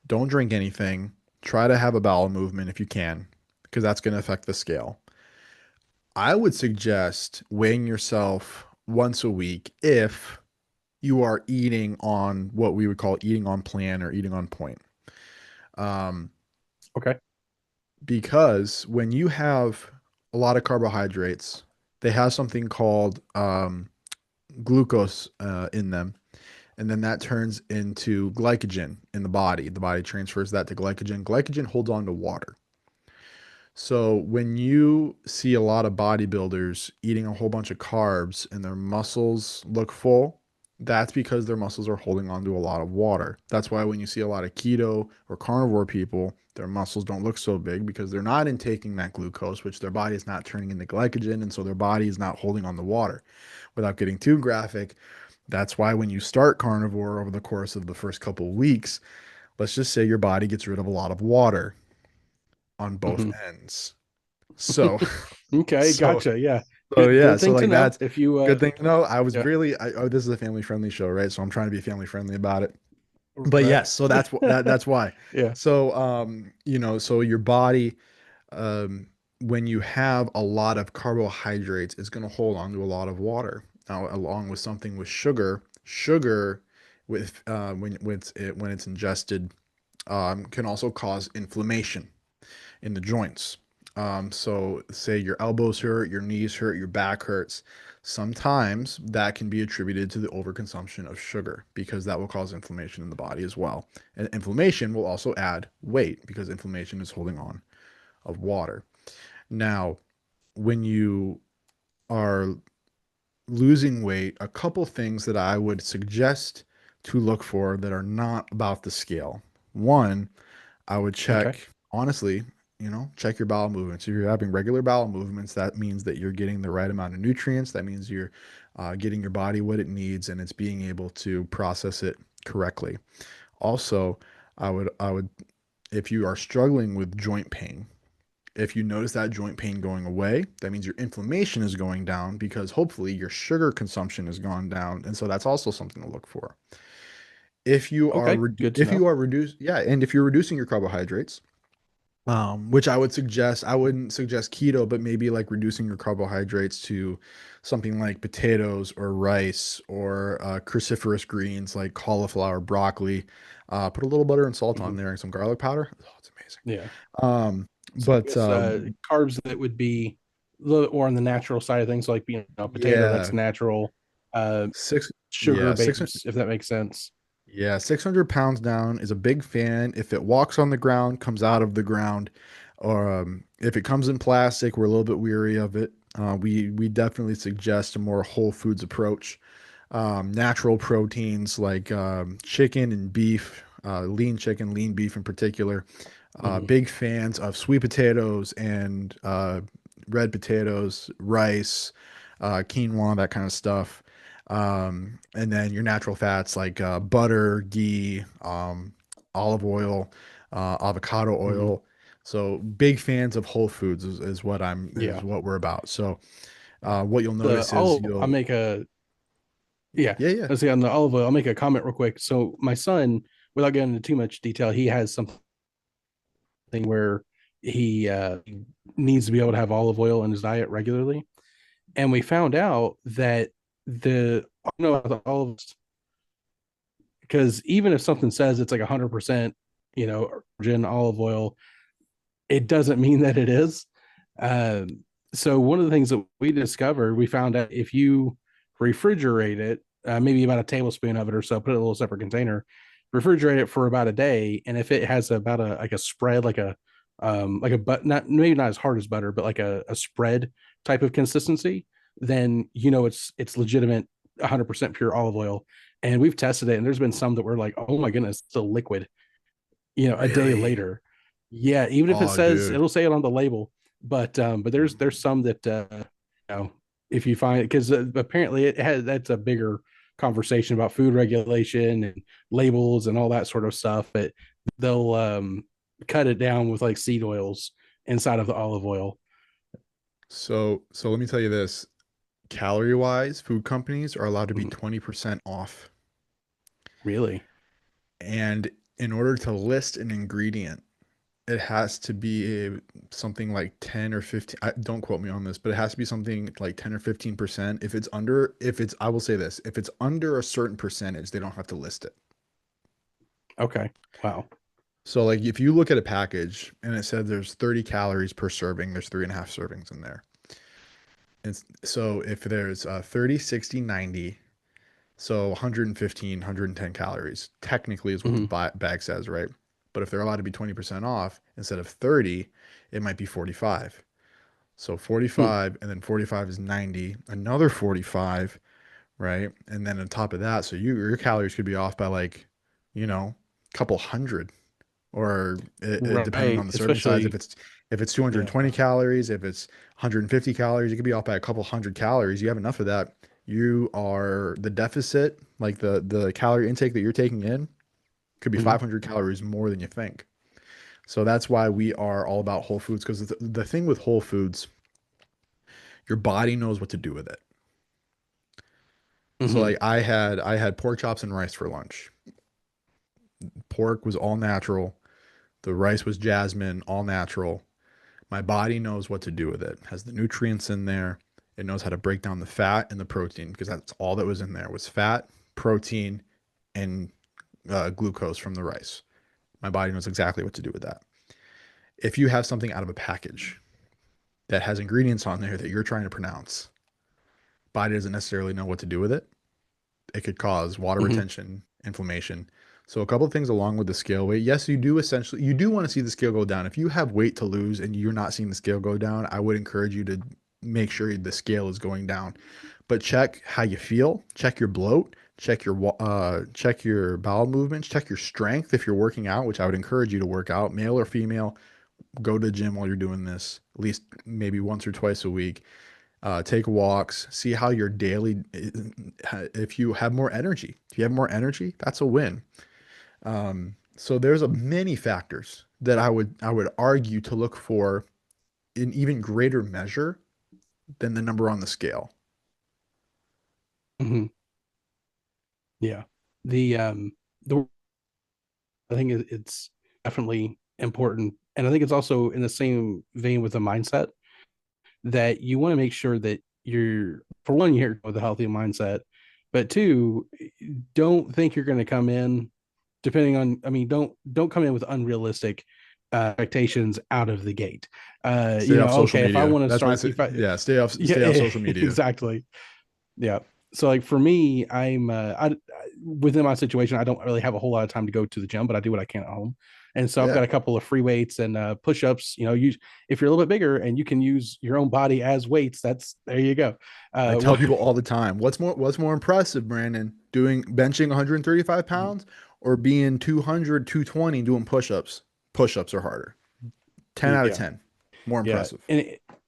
Don't drink anything. Try to have a bowel movement if you can, because that's going to affect the scale. I would suggest weighing yourself once a week if you are eating on what we would call eating on plan or eating on point. Um, Okay. because when you have a lot of carbohydrates, they have something called glucose in them, and then that turns into glycogen in the body. The body transfers that to glycogen. Glycogen holds on to water. So when you see a lot of bodybuilders eating a whole bunch of carbs and their muscles look full, that's because their muscles are holding on to a lot of water. That's why when you see a lot of keto or carnivore people, their muscles don't look so big because they're not intaking that glucose, which their body is not turning into glycogen, and so their body is not holding on the water. Without getting too graphic, that's why when you start carnivore over the course of the first couple of weeks, let's just say your body gets rid of a lot of water on both Hmm. ends. So, Okay, so, gotcha. Yeah, so yeah, good so thing to like know. that's If you, good thing to know. I was yeah, really, oh, this is a family friendly show, right? So I'm trying to be family friendly about it. But right. yes, so that's why. Yeah. So, so your body, um, when you have a lot of carbohydrates, is going to hold on to a lot of water. Now, along with something with sugar with when it's ingested, can also cause inflammation in the joints. So, say your elbows hurt, your knees hurt, your back hurts. Sometimes that can be attributed to the overconsumption of sugar because that will cause inflammation in the body as well. And inflammation will also add weight because inflammation is holding on of water. Now, when you are losing weight, a couple things that I would suggest to look for that are not about the scale. One, I would Okay. check, honestly, check your bowel movements. If you're having regular bowel movements, that means that you're getting the right amount of nutrients. That means you're getting your body what it needs and it's being able to process it correctly. Also, I would, if you are struggling with joint pain, if you notice that joint pain going away, that means your inflammation is going down because hopefully your sugar consumption has gone down. And so that's also something to look for. Okay. Good to If know. you are reduced, yeah, and if you're reducing your carbohydrates, which I would suggest, I wouldn't suggest keto, but maybe like reducing your carbohydrates to something like potatoes or rice or cruciferous greens like cauliflower, broccoli. Put a little butter and salt on Hmm. there and some garlic powder. Oh, it's amazing. Yeah. Um, So I but guess carbs that would be a little more on the natural side of things, like potato that's yeah, natural, uh, six, sugar yeah, based, if that makes sense. yeah, 600 pounds down is a big fan. If it walks on the ground, comes out of the ground, or if it comes in plastic, we're a little bit weary of it. We definitely suggest a more whole foods approach. Natural proteins like chicken and beef, lean chicken, lean beef in particular, Hmm. Big fans of sweet potatoes and red potatoes, rice, quinoa, that kind of stuff. And then your natural fats like butter, ghee, olive oil, avocado Hmm. oil. So big fans of whole foods is Yeah. what we're about. So what you'll The notice is olive, I'll you'll make a yeah. yeah, yeah. Let's see on the olive oil. I'll make a comment real quick. So my son, without getting into too much detail, he has something where he needs to be able to have olive oil in his diet regularly, and we found out that the you know the olive, because even if something says it's like 100%, virgin olive oil, it doesn't mean that it is. Um, so one of the things that we discovered, we found out if you refrigerate it, maybe about a tablespoon of it or so, put it in a little separate container, refrigerate it for about a day, and if it has about a like a spread, like a but not maybe not as hard as butter, but like a spread type of consistency, then it's legitimate 100% pure olive oil. And we've tested it, and there's been some that we're like, oh my goodness, it's still liquid, a day Really? later. Yeah, even if it Oh, says, dude. it'll say it on the label, but there's some that you know if you find, because apparently it has, that's a bigger conversation about food regulation and labels and all that sort of stuff, but they'll cut it down with like seed oils inside of the olive oil. So let me tell you this. Calorie wise, food companies are allowed to be Mhm. 20% off. Really? And in order to list an ingredient, it has to be something like 10 or 15. Don't quote me on this, but it has to be something like 10 or 15%. I will say this, if it's under a certain percentage, they don't have to list it. Okay. Wow. So, like, if you look at a package and it said there's 30 calories per serving, there's 3.5 servings in there. And so, if there's 30, 60, 90, so 115, 110 calories technically is what the Hmm. bag says, right? But if they're allowed to be 20% off instead of 30, it might be 45. So Hmm. 45 and then 45 is 90, another 45, right? And then on top of that, so your calories could be off by like, a couple hundred or depending on Right. the serving size, Especially, if it's 220 yeah. calories, if it's 150 calories, it could be off by a couple hundred calories. You have enough of that, you are the deficit, like the calorie intake that you're taking in could be Hmm. 500 calories more than you think. So that's why we are all about whole foods, because the thing with whole foods, your body knows what to do with it. So Hmm. like I had pork chops and rice for lunch. Pork was all natural. The rice was jasmine, all natural. My body knows what to do with it. It has the nutrients in there. It knows how to break down the fat and the protein, because that's all that was in there was fat, protein, and glucose from the rice. My body knows exactly what to do with that. If you have something out of a package that has ingredients on there that you're trying to pronounce, body doesn't necessarily know what to do with it. It could cause water Hmm. retention, inflammation. So a couple of things along with the scale weight. Yes, you do want to see the scale go down. If you have weight to lose and you're not seeing the scale go down, I would encourage you to make sure the scale is going down. But check how you feel, check your bloat, check your bowel movements, check your strength if you're working out, which I would encourage you to work out, male or female. Go to the gym while you're doing this, at least maybe once or twice a week. Take walks, see how your daily, if you have more energy. If you have more energy, that's a win. So there's a many factors that I would argue to look for in even greater measure than the number on the scale. Hmm. Yeah. The I think it's definitely important. And I think it's also in the same vein with the mindset that you want to make sure that you're, for one, you're here with a healthy mindset, but two, don't think you're going to come in depending on, I mean, don't come in with unrealistic expectations out of the gate. Stay off social Okay, if I media. want to That's my start, if I, yeah. Stay off yeah, social media. exactly. Yeah. So like for me, within my situation, I don't really have a whole lot of time to go to the gym, but I do what I can at home. And so I've Yeah, got a couple of free weights and push-ups. If you're a little bit bigger and you can use your own body as weights, that's there you go. I Uh, tell people all the time. What's more impressive, Brandon? Doing benching 135 pounds or being 200, 220 doing push-ups? push-ups are harder. 10 out of Yeah. 10. More Yeah. impressive.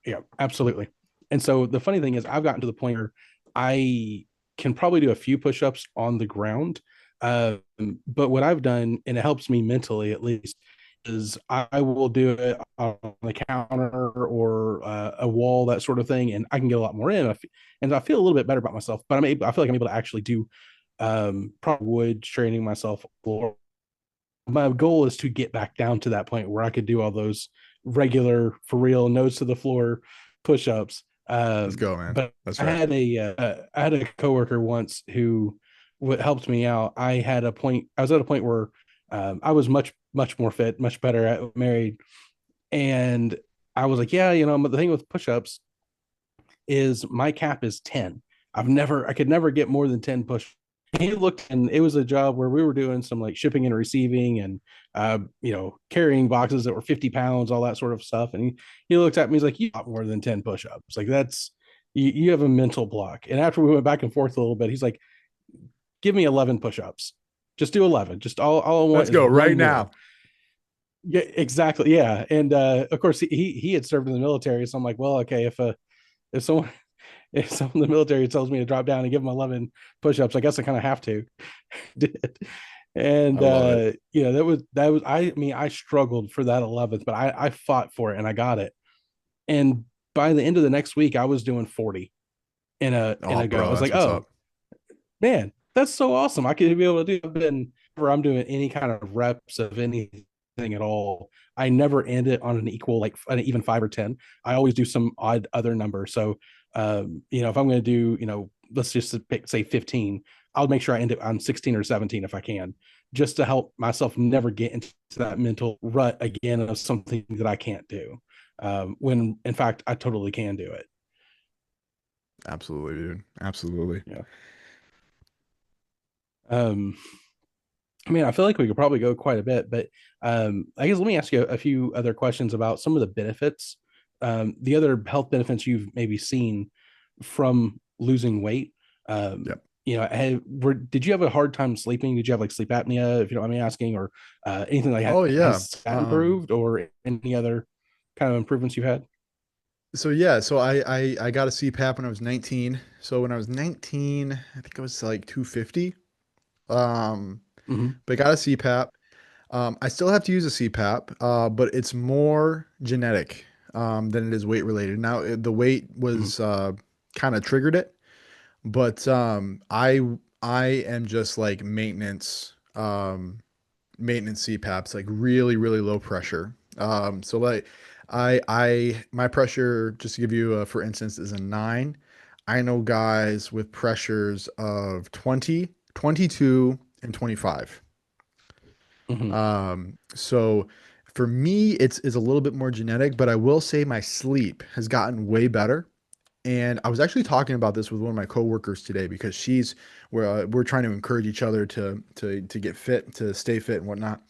Yeah, absolutely. And so the funny thing is, I've gotten to the point where I can probably do a few push-ups on the ground. But what I've done, and it helps me mentally at least, is I will do it on the counter or a wall, that sort of thing, and I can get a lot more in. And I feel a little bit better about myself. But I feel like I'm able to actually do proper wood training myself. My goal is to get back down to that point where I could do all those regular, for real, nose to the floor push-ups. Let's go, man. But That's I right. had a coworker once who helped me out. I was at a point where I was much more fit, much better at married, and I was like, yeah, the thing with push-ups is my cap is 10. I could never get more than 10 push. He looked, and it was a job where we were doing some like shipping and receiving and carrying boxes that were 50 pounds, all that sort of stuff. And he looked at me, he's like, you got more than 10 push-ups. Like, you have a mental block. And after we went back and forth a little bit, he's like, give me 11 push-ups. Just do 11. Just all I want Let's is go one right more. now. Yeah, exactly. Yeah. And of course he had served in the military. So I'm like, well, okay, if someone if someone in the military tells me to drop down and give them 11 push-ups, I guess I kind of have to. Did. I And love it. that was I mean, I struggled for that 11th, but I fought for it and I got it. And by the end of the next week, I was doing 40 in Oh, a go. I bro, was that's like, what's oh up. man, that's so awesome. I could be able to do been where I'm doing any kind of reps of anything at all. I never end it on an equal, like an even 5 or 10. I always do some odd other number. So if I'm going to do, let's just pick, say 15, I'll make sure I end it on 16 or 17 if I can, just to help myself never get into that mental rut again of something that I can't do. When in fact I totally can do it. Absolutely, dude. Absolutely. Yeah. Um, I mean, I feel like we could probably go quite a bit, but I guess let me ask you a few other questions about some of the benefits, the other health benefits you've maybe seen from losing weight. Yep. Did you have a hard time sleeping? Did you have like sleep apnea, if you don't mind me asking, or anything like that? Oh yeah. Has that improved, or any other kind of improvements you had? So yeah, so I got a CPAP when I was 19. So when I was 19, I think I was like 250. Um, Mm-hmm. but got a CPAP. I still have to use a CPAP, but it's more genetic than it is weight related. Now, the weight Mm-hmm. was kind of triggered it, but I am just like maintenance CPAPs, like really, really low pressure. So like my pressure, just to give you for instance, is a 9. I know guys with pressures of 20, 22, and 25. Mm-hmm. So for me, it's a little bit more genetic, but I will say my sleep has gotten way better. And I was actually talking about this with one of my coworkers today because we're trying to encourage each other to get fit, to stay fit and whatnot.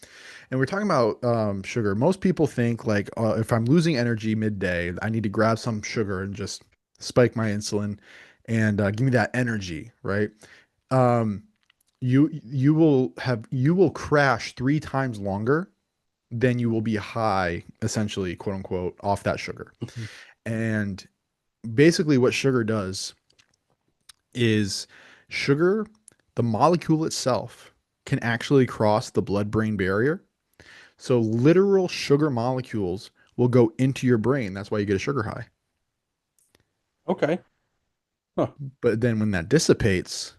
And we're talking about sugar. Most people think like if I'm losing energy midday, I need to grab some sugar and just spike my insulin and give me that energy, right? Um, you will crash 3 times longer than you will be high, essentially, quote unquote, off that sugar. Mm-hmm. And basically what sugar does is sugar, the molecule itself, can actually cross the blood-brain barrier. So literal sugar molecules will go into your brain. That's why you get a sugar high. Okay. Huh. But then when that dissipates,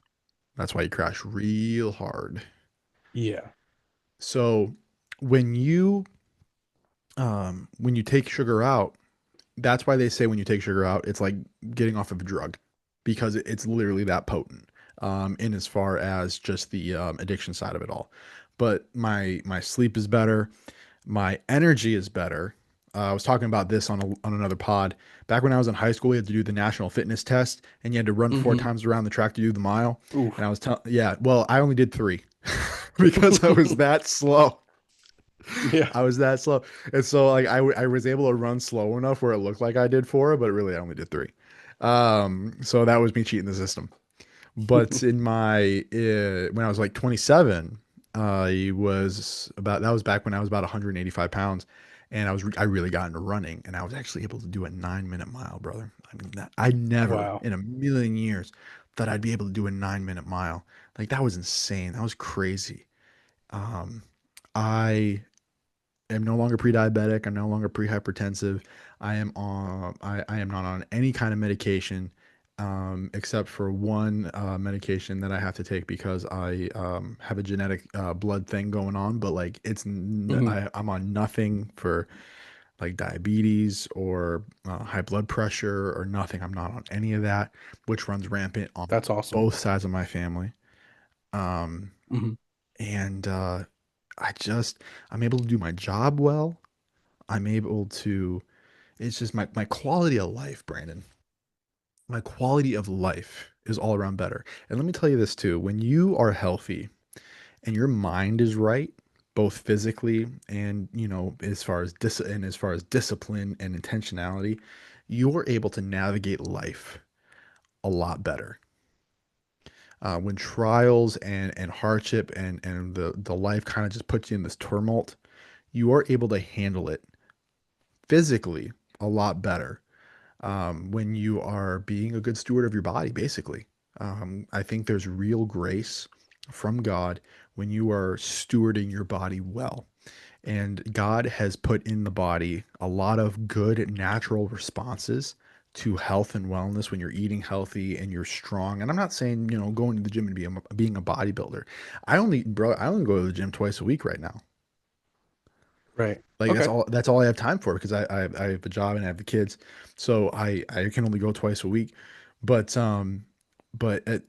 that's why you crash real hard. Yeah. So when you when you take sugar out, that's why they say when you take sugar out, it's like getting off of a drug because it's literally that potent. In as far as just the addiction side of it all, but my sleep is better, my energy is better. I was talking about this on another pod. Back when I was in high school, we had to do the national fitness test, and you had to run four Mm-hmm. times around the track to do the mile. And Oof. I was telling, yeah, well, I only did 3 because I was that slow. Yeah. I was that slow. And so like I was able to run slow enough where it looked like I did 4, but really I only did 3. So that was me cheating the system. But in my when I was like 27, I was about that was back when I was about 185 pounds, and I really got into running, and I was actually able to do a 9-minute mile, brother. I mean, I never Wow. in a million years thought I'd be able to do a 9-minute mile. Like that was insane. That was crazy. Um, I am no longer pre-diabetic. I'm no longer pre-hypertensive. I am not on any kind of medication, except for one medication that I have to take because I have a genetic blood thing going on. But like Hmm. I'm on nothing for like diabetes or high blood pressure or nothing. I'm not on any of that, which runs rampant on That's awesome. both sides of my family. Um, Hmm. and I just I'm able to do my job well. I'm able to, it's just my quality of life, Brandon. My quality of life is all around better. And let me tell you this too, when you are healthy and your mind is right, both physically and, as far as discipline and intentionality, you're able to navigate life a lot better. When trials and hardship and the life kind of just puts you in this turmoil, you are able to handle it physically a lot better when you are being a good steward of your body, basically. I think there's real grace from God when you are stewarding your body well. And God has put in the body a lot of good natural responses to health and wellness when you're eating healthy and you're strong. And I'm not saying, going to the gym and being a bodybuilder. I only go to the gym twice a week right now. Right. Like Okay. that's all I have time for because I have a job and I have the kids, so I can only go twice a week. But so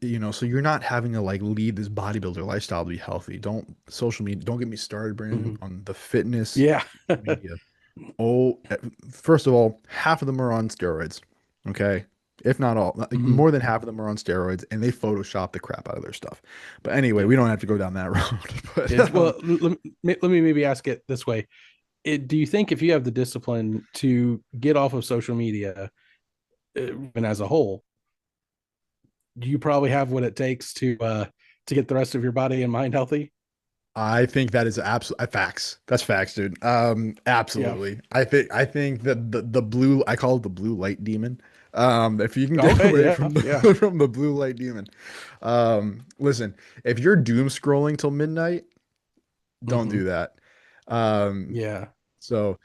you're not having to like lead this bodybuilder lifestyle to be healthy. Don't social media. Don't get me started, Brandon, Hmm. on the fitness Yeah. media. Oh, first of all, half of them are on steroids. Okay, if not all, like, Hmm. more than half of them are on steroids, and they Photoshop the crap out of their stuff. But anyway, Yeah. we don't have to go down that road. Is But well. Let me maybe ask it this way: do you think if you have the discipline to get off of social media, and as a whole, do you probably have what it takes to get the rest of your body and mind healthy? I think that is absolute facts. That's facts, dude. Yeah. Absolutely. I think that the blue I call it the blue light demon. If you can get Okay. away Yeah. from the Yeah. from the blue light demon, listen, if you're doom scrolling till midnight, don't Hmm. do that. Um, Yeah. so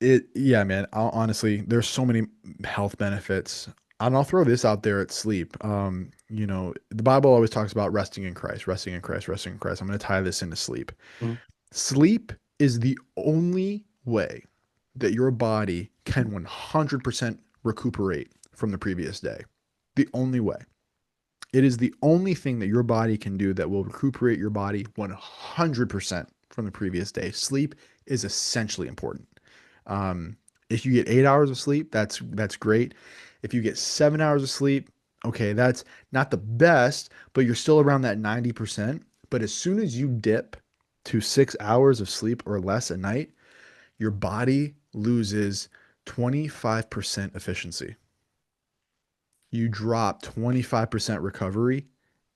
yeah, man. Honestly, there's so many health benefits. And I'll throw this out there at sleep. The Bible always talks about resting in Christ, resting in Christ, resting in Christ. I'm going to tie this into sleep. Mhm. Sleep is the only way that your body can 100% recuperate from the previous day. The only way. It is the only thing that your body can do that will recuperate your body 100% from the previous day. Sleep is essentially important. Um, if you get 8 hours of sleep, that's great. If you get 7 hours of sleep, okay, that's not the best, but you're still around that 90%. But as soon as you dip to 6 hours of sleep or less a night, your body loses 25% efficiency. You drop 25% recovery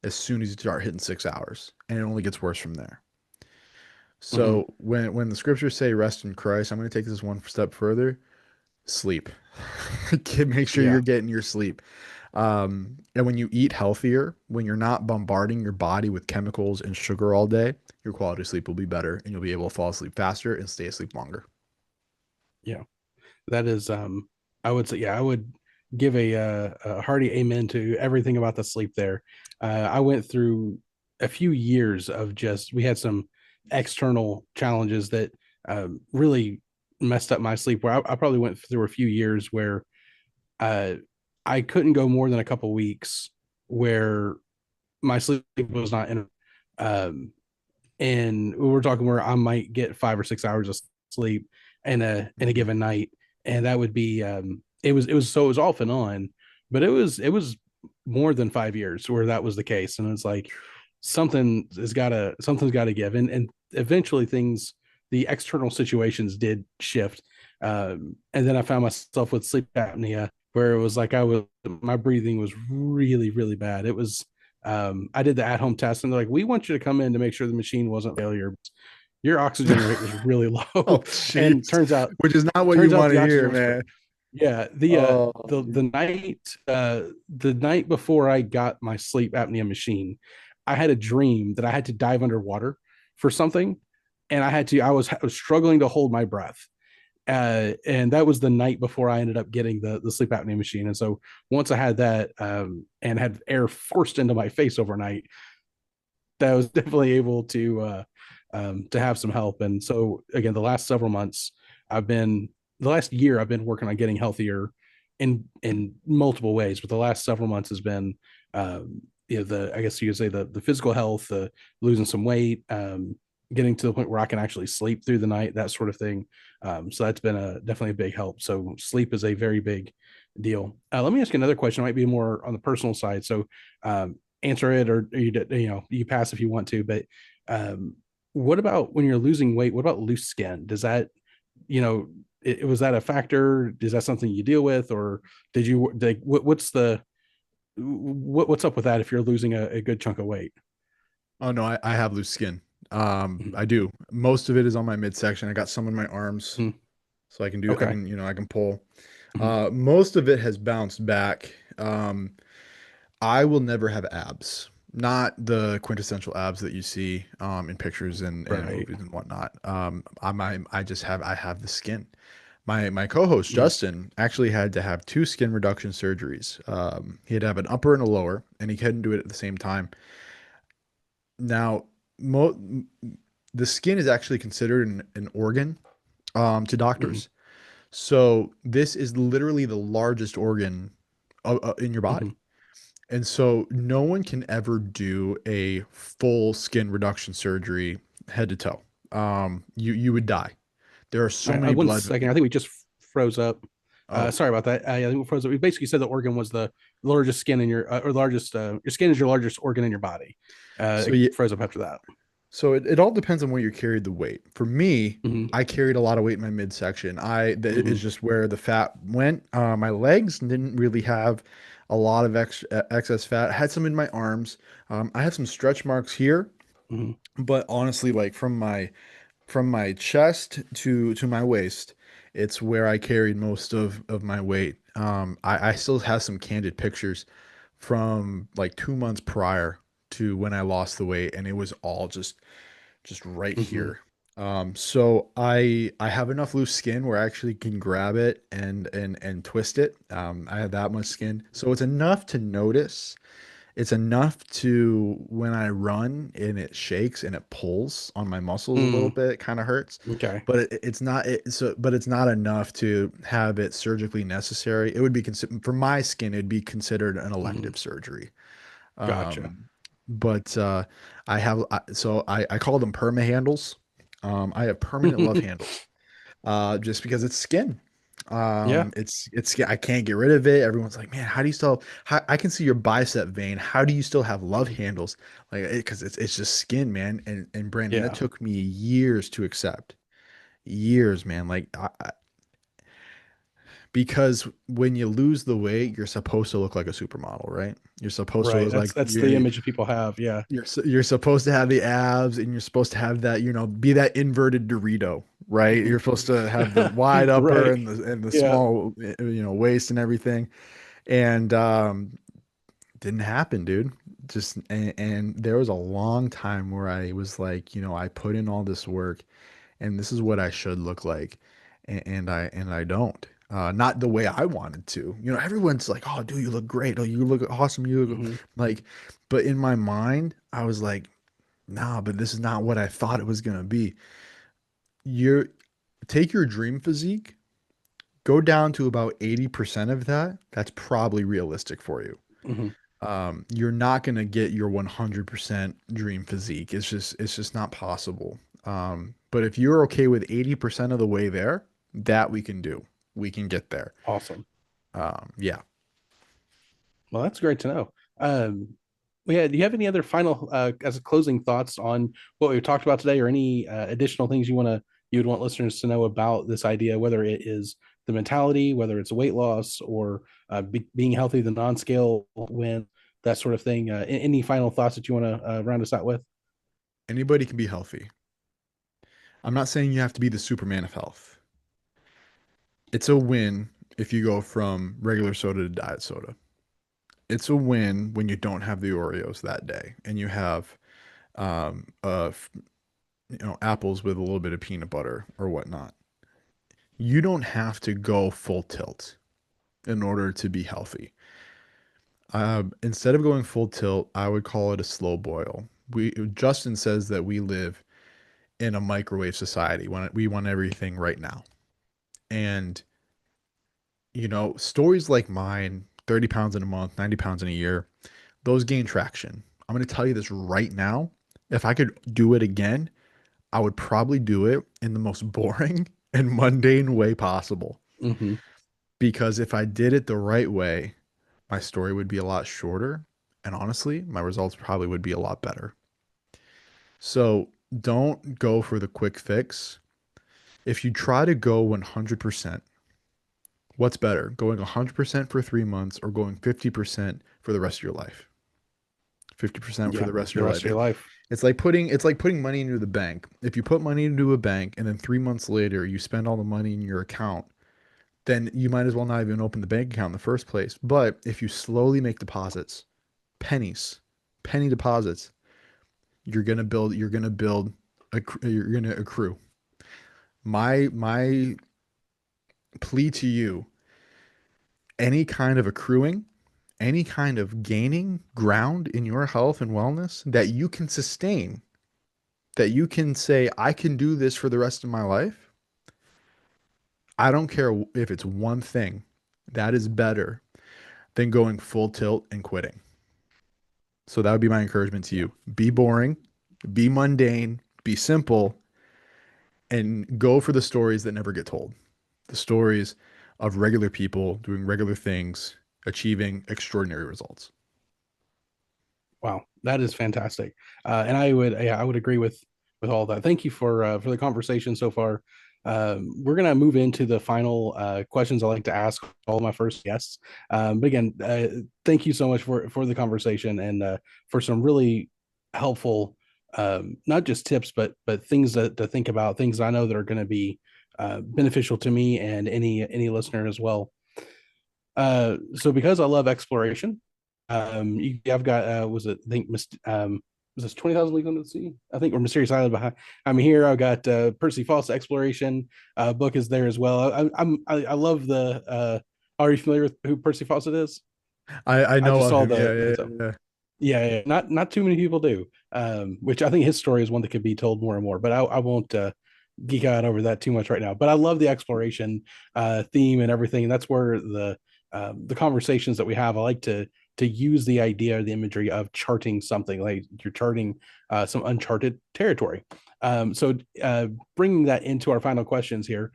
as soon as you start hitting 6 hours, and it only gets worse from there. Hmm. So when the scriptures say rest in Christ, I'm going to take this one step further. Sleep. Make sure you're Yeah. getting your sleep. And when you eat healthier, when you're not bombarding your body with chemicals and sugar all day, your quality of sleep will be better and you'll be able to fall asleep faster and stay asleep longer. Yeah. That is, I would say, yeah, I would give a hearty amen to everything about the sleep there. I went through a few years of just, we had some external challenges that really messed up my sleep, where I probably went through a few years where uh, I couldn't go more than a couple weeks where my sleep was not in. Um, and we were talking where I might get 5 or 6 hours of sleep in a Mhm. given night, and that would be it was off and on, but it was more than 5 years where that was the case, and it's like something's got to give, and eventually the external situations did shift, and then I found myself with sleep apnea where it was like I was my breathing was really really bad. It was I did the at-home test, and they're like, "We want you to come in to make sure the machine wasn't failure. Your oxygen rate was really Oh, low." And jeez. Which is not what you turns out want the to oxygen hear, was great. man. Yeah, Oh, the night before I got my sleep apnea machine, I had a dream that I had to dive underwater for something, and I was struggling to hold my breath. And that was the night before I ended up getting the sleep apnea machine. And so once I had that, and had air forced into my face overnight, that I was definitely able to have some help. And so again, I've been the last year I've been working on getting healthier in multiple ways, but the last several months has been, the I guess you could say the physical health, losing some weight, getting to the point where I can actually sleep through the night, that sort of thing. So that's been definitely a big help. So sleep is a very big deal. Let me ask you another question. It might be more on the personal side. So answer it, or you pass if you want to. But um, what about when you're losing weight? What about loose skin? Does that, was that a factor? Is that something you deal with, or what's up with that if you're losing a good chunk of weight? oh no, I have loose skin. Mhm. I do. Most of it is on my midsection. I got some in my arms, Mhm. so I Okay. can, I can pull. Mhm. Most of it has bounced back. I will never have abs. Not the quintessential abs that you see in pictures and Right. movies and whatnot. I have the skin. My co-host Mhm. Justin actually had to have two skin reduction surgeries. He had to have an upper and a lower, and he couldn't do it at the same time. Now, mo the skin is actually considered an organ to Mhm. doctors. So this is literally the largest organ in your body. Mhm. And so no one can ever do a full skin reduction surgery head to toe. You would die. There are All so right, many one blood. second. I think we just froze up. Oh, Sorry about that. I think we froze up. We basically said the organ was the largest skin in or largest. Your skin is your largest organ in your body. so It yeah, froze up after that. it all depends on where you carried the weight. For me, Hmm. I carried a lot of weight in my midsection. That Hmm. is just where the fat went. My legs didn't really have a lot of excess fat. I had some in my arms. I have some stretch marks here, Hmm. but honestly, like from my chest to my waist, it's where I carried most of my weight. I still have some candid pictures from like 2 months prior to when I lost the weight, and it was all just right Hmm. here. So I have enough loose skin where I actually can grab it and twist it. I have that much skin, so it's enough to notice. It's enough to when I run and it shakes and it pulls on my muscles a little Mm. bit, it kind of hurts. Okay. But it's not but it's not enough to have it surgically necessary. It would be considered for my skin, it'd be considered an Hmm. elective surgery. Gotcha. But I call them perma handles. I have permanent love handles just because it's skin. Yeah. It's I can't get rid of it. Everyone's like, man, how do you still? I can see your bicep vein. How do you still have love Mhm. handles? Like, because it's just skin, man. And Brandon, that Yeah. took me years to accept. Years, man. Like, because when you lose the weight, you're supposed to look like a supermodel, right? You're supposed to Right. look like That's the image that people have. Yeah. you're supposed to have the abs and you're supposed to have that, be that inverted Dorito, right? You're supposed to have the wide upper Right. and the Yeah. small, waist and everything. And didn't happen, dude. Just and there was a long time where I was like, I put in all this work and this is what I should look like. And I don't. Not the way I wanted to. Everyone's like, "Oh, dude, you look great. Oh, you look awesome. You look Hmm. like," but in my mind, I was like, nah, but this is not what I thought it was gonna be. You're take your dream physique, go down to about 80% of that. That's probably realistic for you. Hmm. You're not gonna get your 100% dream physique. It's just not possible. But if you're okay with 80% of the way there, that we can do. We can get there. Awesome. Yeah. Well, that's great to know. Um, yeah, do you have any other final, as a closing thoughts on what we've talked about today, or any additional things you would want listeners to know about this idea, whether it is the mentality, whether it's weight loss, or being healthy, the non-scale win, that sort of thing. Any final thoughts that you want to round us out with? Anybody can be healthy. I'm not saying you have to be the Superman of health. It's a win if you go from regular soda to diet soda. It's a win when you don't have the Oreos that day and you have um, uh, apples with a little bit of peanut butter or whatnot. You don't have to go full tilt in order to be healthy. Instead of going full tilt, I would call it a slow boil. Justin says that we live in a microwave society when we want everything right now. And stories like mine, 30 pounds in a month, 90 pounds in a year, those gain traction. I'm going to tell you this right now. If I could do it again, I would probably do it in the most boring and mundane way possible. Mm-hmm. Because if I did it the right way, my story would be a lot shorter. And honestly, my results probably would be a lot better. So don't go for the quick fix. If you try to go 100%, what's better, going 100% for 3 months or going 50% for the rest of your life? 50% for Yeah, the rest of the your rest life. of your life. It's like putting money into the bank. If you put money into a bank and then 3 months later you spend all the money in your account, then you might as well not even open the bank account in the first place. But if you slowly make deposits, pennies, penny deposits, you're gonna accrue. My plea to you, any kind of accruing, any kind of gaining ground in your health and wellness that you can sustain, that you can say, I can do this for the rest of my life. I don't care if it's one thing, that is better than going full tilt and quitting. So that would be my encouragement to Yeah. you. Be boring, be mundane, be simple, and go for the stories that never get told. The stories of regular people doing regular things, achieving extraordinary results. Wow, that is fantastic. And I would agree with all that. Thank you for the conversation so far. We're gonna move into the final questions I like to ask all of my first guests. But again, thank you so much for the conversation and for some really helpful, not just tips, but things to think about, things I know that are going to be beneficial to me and any listener as well. So because I love exploration, I've got was it I think was this 20,000 Leagues Under the Sea? I think, or Mysterious Island behind. I'm here. I've got Percy Falls exploration book is there as well. I love the. Are you familiar with who Percy Fawcett is? I I know just of saw him. Yeah, the yeah, so yeah. yeah, not too many people do. Which I think his story is one that could be told more and more. But I won't geek out over that too much right now. But I love the exploration theme and everything. And that's where the conversations that we have. I like to use the idea, the imagery of charting something like you're charting some uncharted territory. So bringing that into our final questions here,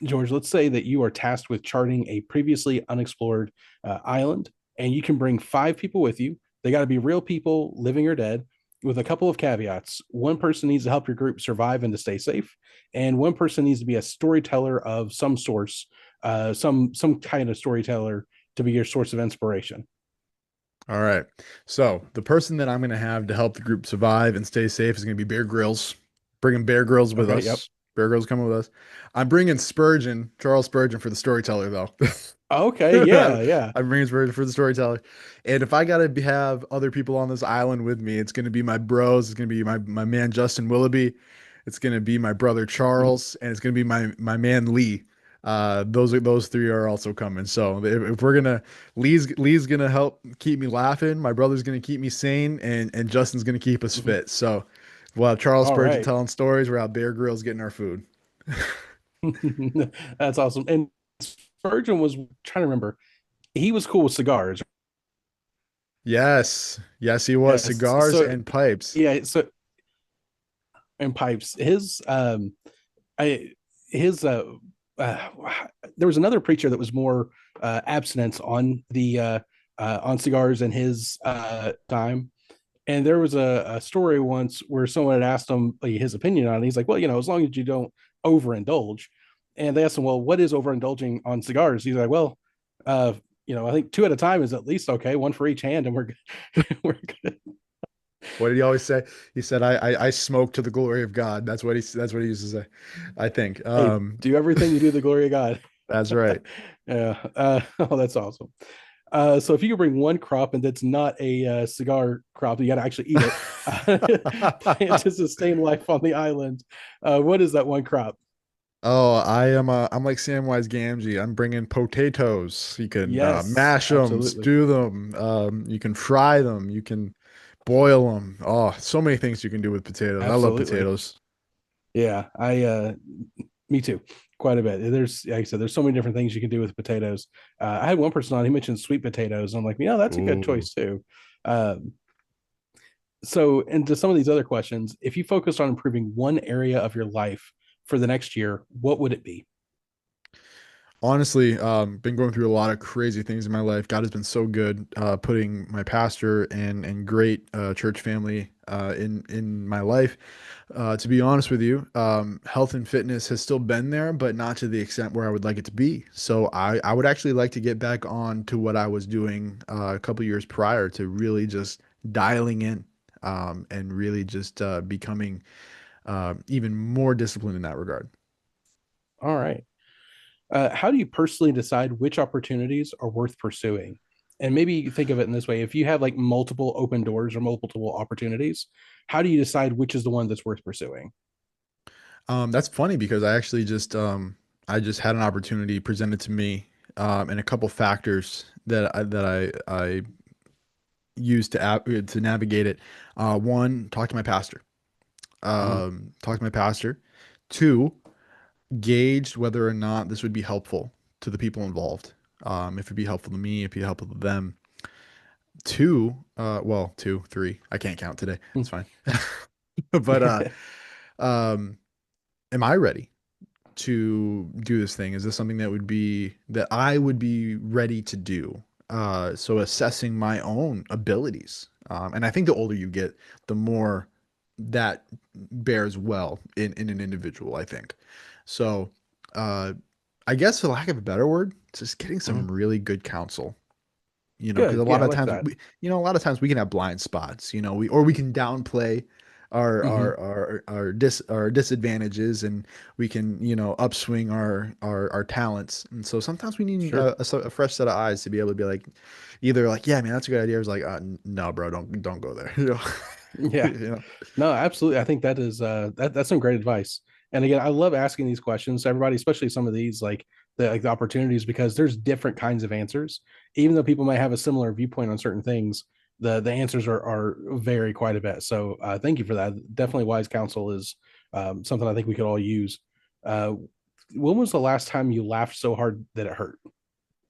George, let's say that you are tasked with charting a previously unexplored island, and you can bring 5 people with you. They got to be real people, living or dead, with a couple of caveats. One person needs to help your group survive and to stay safe, and one person needs to be a storyteller of some source, some kind of storyteller to be your source of inspiration. All right. So the person that I'm going to have to help the group survive and stay safe is going to be Bear Grylls. Bringing Bear Grylls with Okay, yep. us. Bear Grylls coming with us. I'm bringing Spurgeon, Charles Spurgeon, for the storyteller, though. Okay, yeah, yeah. I'm bringing Spurgeon for the storyteller. And if I got to have other people on this island with me, it's going to be my bros. It's going to be my man Justin Willoughby. It's going to be my brother Mhm. Charles, and it's going to be my man Lee. Those three are also coming. So if we're gonna Lee's gonna help keep me laughing. My brother's gonna keep me sane, and Justin's gonna keep us Mhm. fit. So we'll have Charles All Spurgeon right. telling stories. We'll have Bear Grylls getting our food. That's awesome. And Spurgeon was trying to remember. He was cool with cigars. Yes, yes, he was Yes. cigars So and pipes. yeah. So and pipes. I his uh there was another preacher that was more abstinence on the on cigars in his time. And there was a story once where someone had asked him like, his opinion on it. He's like, well, as long as you don't overindulge. And they asked him, well, what is overindulging on cigars? He's like, well, I think two at a time is at least okay. One for each hand, and we're good. We're good. What did he always say? He said, I smoke to the glory of God. That's what he used to say, I think. Hey, do everything you do to the glory of God. That's right. Yeah. Oh, that's awesome. So if you could bring one crop and that's not a cigar crop, you got to actually eat it, plant to sustain life on the island. What is that one crop? Oh, I'm like Samwise Gamgee. I'm bringing potatoes. You can Yes, mash them, absolutely, stew them. You can fry them. You can boil them. Oh, so many things you can do with potatoes. I love absolutely. potatoes. Yeah, me too, quite a bit. Like I said, there's so many different things you can do with potatoes. I had one person on, he mentioned sweet potatoes. I'm like, that's a good Ooh. choice too. Um, so, into some of these other questions, if you focused on improving one area of your life for the next year, what would it be? Honestly, been going through a lot of crazy things in my life. God has been so good, putting my pastor and great church family in my life. To be honest with you, health and fitness has still been there, but not to the extent where I would like it to be. So I would actually like to get back on to what I was doing a couple years prior to really just dialing in, and really just becoming even more disciplined in that regard. All right. How do you personally decide which opportunities are worth pursuing? And maybe think of it in this way: if you have like multiple open doors or multiple opportunities, how do you decide which is the one that's worth pursuing? That's funny because I just had an opportunity presented to me, and a couple factors that I used to navigate it. One, talk to my pastor. Mhm. Talk to my pastor. Two, gauged whether or not this would be helpful to the people involved. If it'd be helpful to me, if it'd be helpful to them. Two, well, two, three. I can't count today. It's fine. But um, am I ready to do this thing? Is this something that I would be ready to do? So assessing my own abilities. And I think the older you get, the more that bears well in an individual, I think. So, uh, I guess for lack of a better word, just getting Mhm. some really good counsel, because Good. Yeah, I like that. a lot of times we can have blind spots, or we can downplay Hmm. our disadvantages, and we can, upswing our talents. And so sometimes we need Sure. a fresh set of eyes to be able to be like, either like, yeah, man, that's a good idea. Or it's like, no, bro, don't go there. Yeah. You know? No, absolutely. I think that is that's some great advice. And again, I love asking these questions to everybody, especially some of these like the opportunities, because there's different kinds of answers. Even though people might have a similar viewpoint on certain things, the answers are vary quite a bit. So thank you for that. Definitely wise counsel is something I think we could all use. Uh, when was the last time you laughed so hard that it hurt?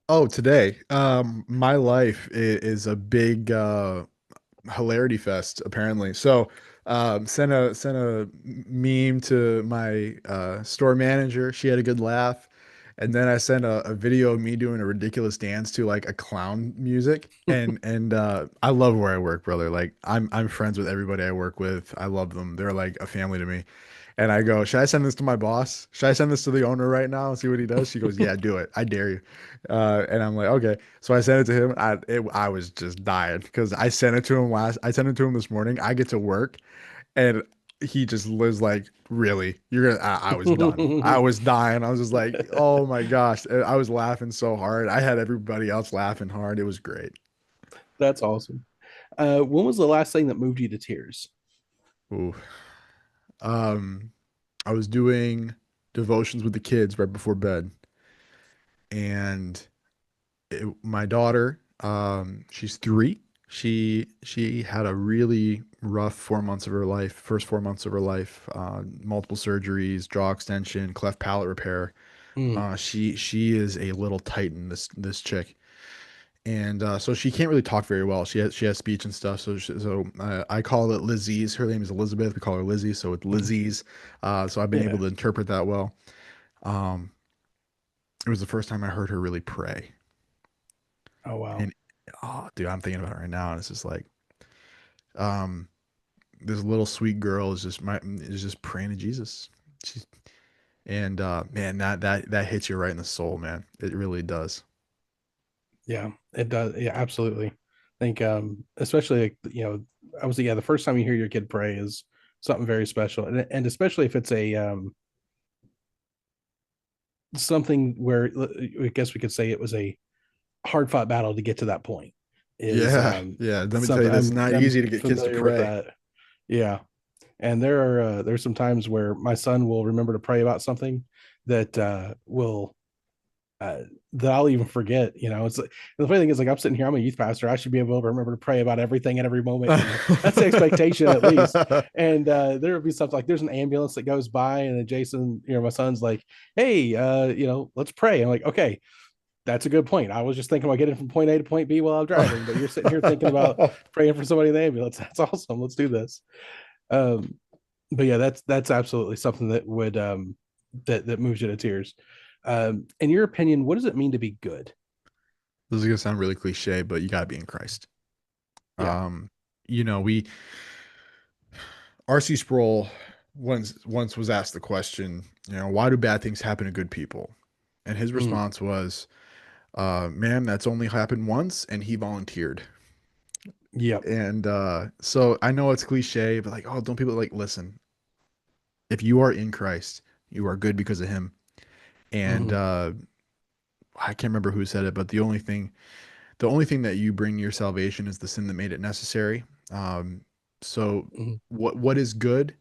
Oh, today, my life is a big hilarity fest apparently. So, sent a meme to my store manager. She had a good laugh, and then I sent a video of me doing a ridiculous dance to like a clown music. And I love where I work, brother. Like I'm friends with everybody I work with. I love them. They're like a family to me. And I go, should I send this to my boss? Should I send this to the owner right now and see what he does? She goes, yeah, do it. I dare you. And I'm like, okay. So I sent it to him. I was just dying because I sent it to him this morning. I get to work and he just was like, really? I was done. I was dying. I was just like, oh my gosh. And I was laughing so hard. I had everybody else laughing hard. It was great. That's awesome. When was the last thing that moved you to tears? Ooh. Um, I was doing devotions with the kids right before bed, and my daughter, she's 3. She had a really rough 4 months of her life, first 4 months of her life, multiple surgeries, jaw extension, cleft palate repair. Mm, She is a little titan, this chick, and so she can't really talk very well. She has speech and stuff. So I call it Lizzie's. Her name is Elizabeth. We call her Lizzie, so it's mhm. Lizzie's. So I've been able Yeah. to interpret that well. Um, it was the first time I heard her really pray. Oh wow. And oh, dude, I'm thinking about it right now, and it's just like, um, this little sweet girl is just praying to Jesus. She's, and man, that hits you right in the soul, man. It really does. Yeah, it does. Yeah, absolutely. I think, especially like, I was, yeah, the first time you hear your kid pray is something very special, and especially if it's a something where I guess we could say it was a hard fought battle to get to that point. Is Yeah, yeah. Let me tell you, something that's not I'm easy to get kids to familiar with pray. that. Yeah, and there's some times where my son will remember to pray about something that will uh, that I'll even forget. It's like, the funny thing is, like, I'm sitting here, I'm a youth pastor. I should be able to remember to pray about everything at every moment. That's the expectation at least. And there would be stuff like there's an ambulance that goes by, and then Jason, my son's like, "Hey, let's pray." I'm like, "Okay, that's a good point. I was just thinking about getting from point A to point B while I'm driving, but you're sitting here thinking about praying for somebody in the ambulance. That's awesome. Let's do this." Um, but yeah, that's absolutely something that would that moves you to tears. In your opinion, what does it mean to be good? This is gonna sound really cliche, but you gotta be in Christ. Yeah. Um, we R.C. Sproul once was asked the question, why do bad things happen to good people? And his Mm, response was, "Man, that's only happened once," and he volunteered. yep. And so I know it's cliche, but like, oh, don't people like listen? If you are in Christ, you are good because of Him. And Hmm. I can't remember who said it, but the only thing that you bring your salvation is the sin that made it necessary. So Hmm. what is good?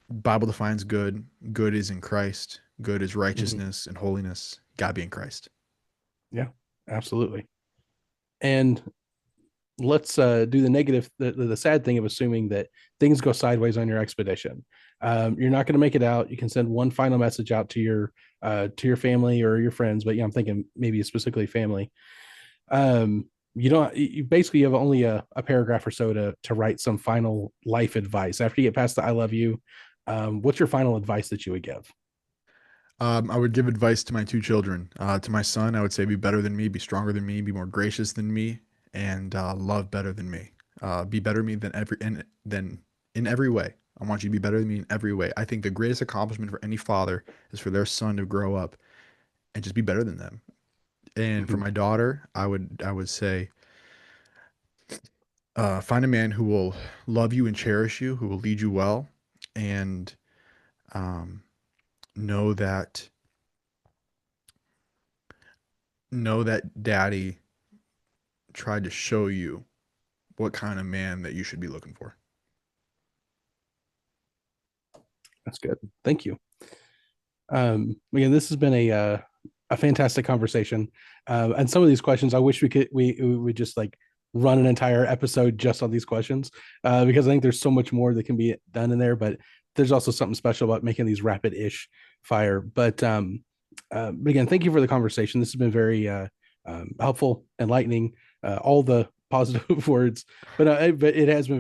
Bible defines good. Good is in Christ. Good is Hmm. righteousness and holiness. God be in Christ. Yeah, absolutely. And let's do the negative, the sad thing of assuming that things go sideways on your expedition. You're not going to make it out. You can send one final message out to your family or your friends, but I'm thinking maybe specifically family. You don't. You basically have only a paragraph or so to write some final life advice after you get past the "I love you." What's your final advice that you would give? I would give advice to my two children. To my son, I would say, be better than me, be stronger than me, be more gracious than me, and love better than me. Be better than me than in every way. I want you to be better than me in every way. I think the greatest accomplishment for any father is for their son to grow up and just be better than them. And for Mhm. my daughter, I would say, find a man who will love you and cherish you, who will lead you well, and um, know that daddy tried to show you what kind of man that you should be looking for. That's good. Thank you. Again, this has been a fantastic conversation, and some of these questions, I wish we would just like run an entire episode just on these questions, because I think there's so much more that can be done in there. But there's also something special about making these rapid-ish fire. But again, thank you for the conversation. This has been very helpful, enlightening, all the positive words, but it has been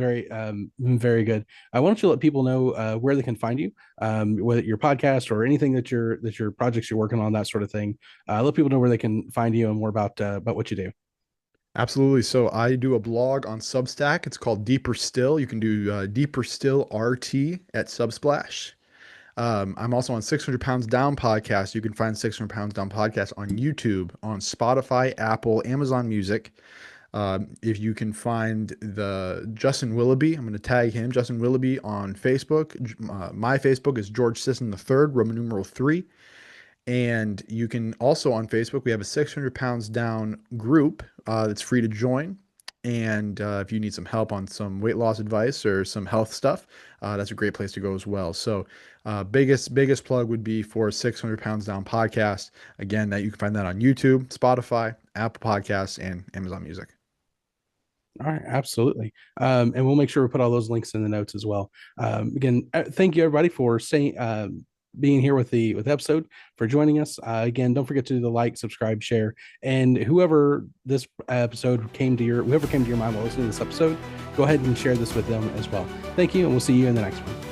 very good. I want you to let people know where they can find you, whether your podcast or anything that your projects you're working on, that sort of thing. Let people know where they can find you and more about what you do. Absolutely. So I do a blog on Substack. It's called Deeper Still. You can do Deeper Still RT at Subsplash. I'm also on 600 Pounds Down podcast. You can find 600 Pounds Down podcast on YouTube, on Spotify, Apple, Amazon Music. If you can find the Justin Willoughby, I'm going to tag him, Justin Willoughby, on Facebook. My Facebook is George Sisson III, Roman numeral 3. And you can also on Facebook, we have a 600 Pounds Down group that's free to join. And if you need some help on some weight loss advice or some health stuff, that's a great place to go as well. So, biggest plug would be for 600 Pounds Down podcast. Again, that you can find that on YouTube, Spotify, Apple Podcasts, and Amazon Music. All right, absolutely. And we'll make sure we put all those links in the notes as well. Again, thank you everybody for saying being here with the episode, for joining us. Again, don't forget to do the like, subscribe, share, and whoever came to your mind while listening to this episode, go ahead and share this with them as well. Thank you, and we'll see you in the next one.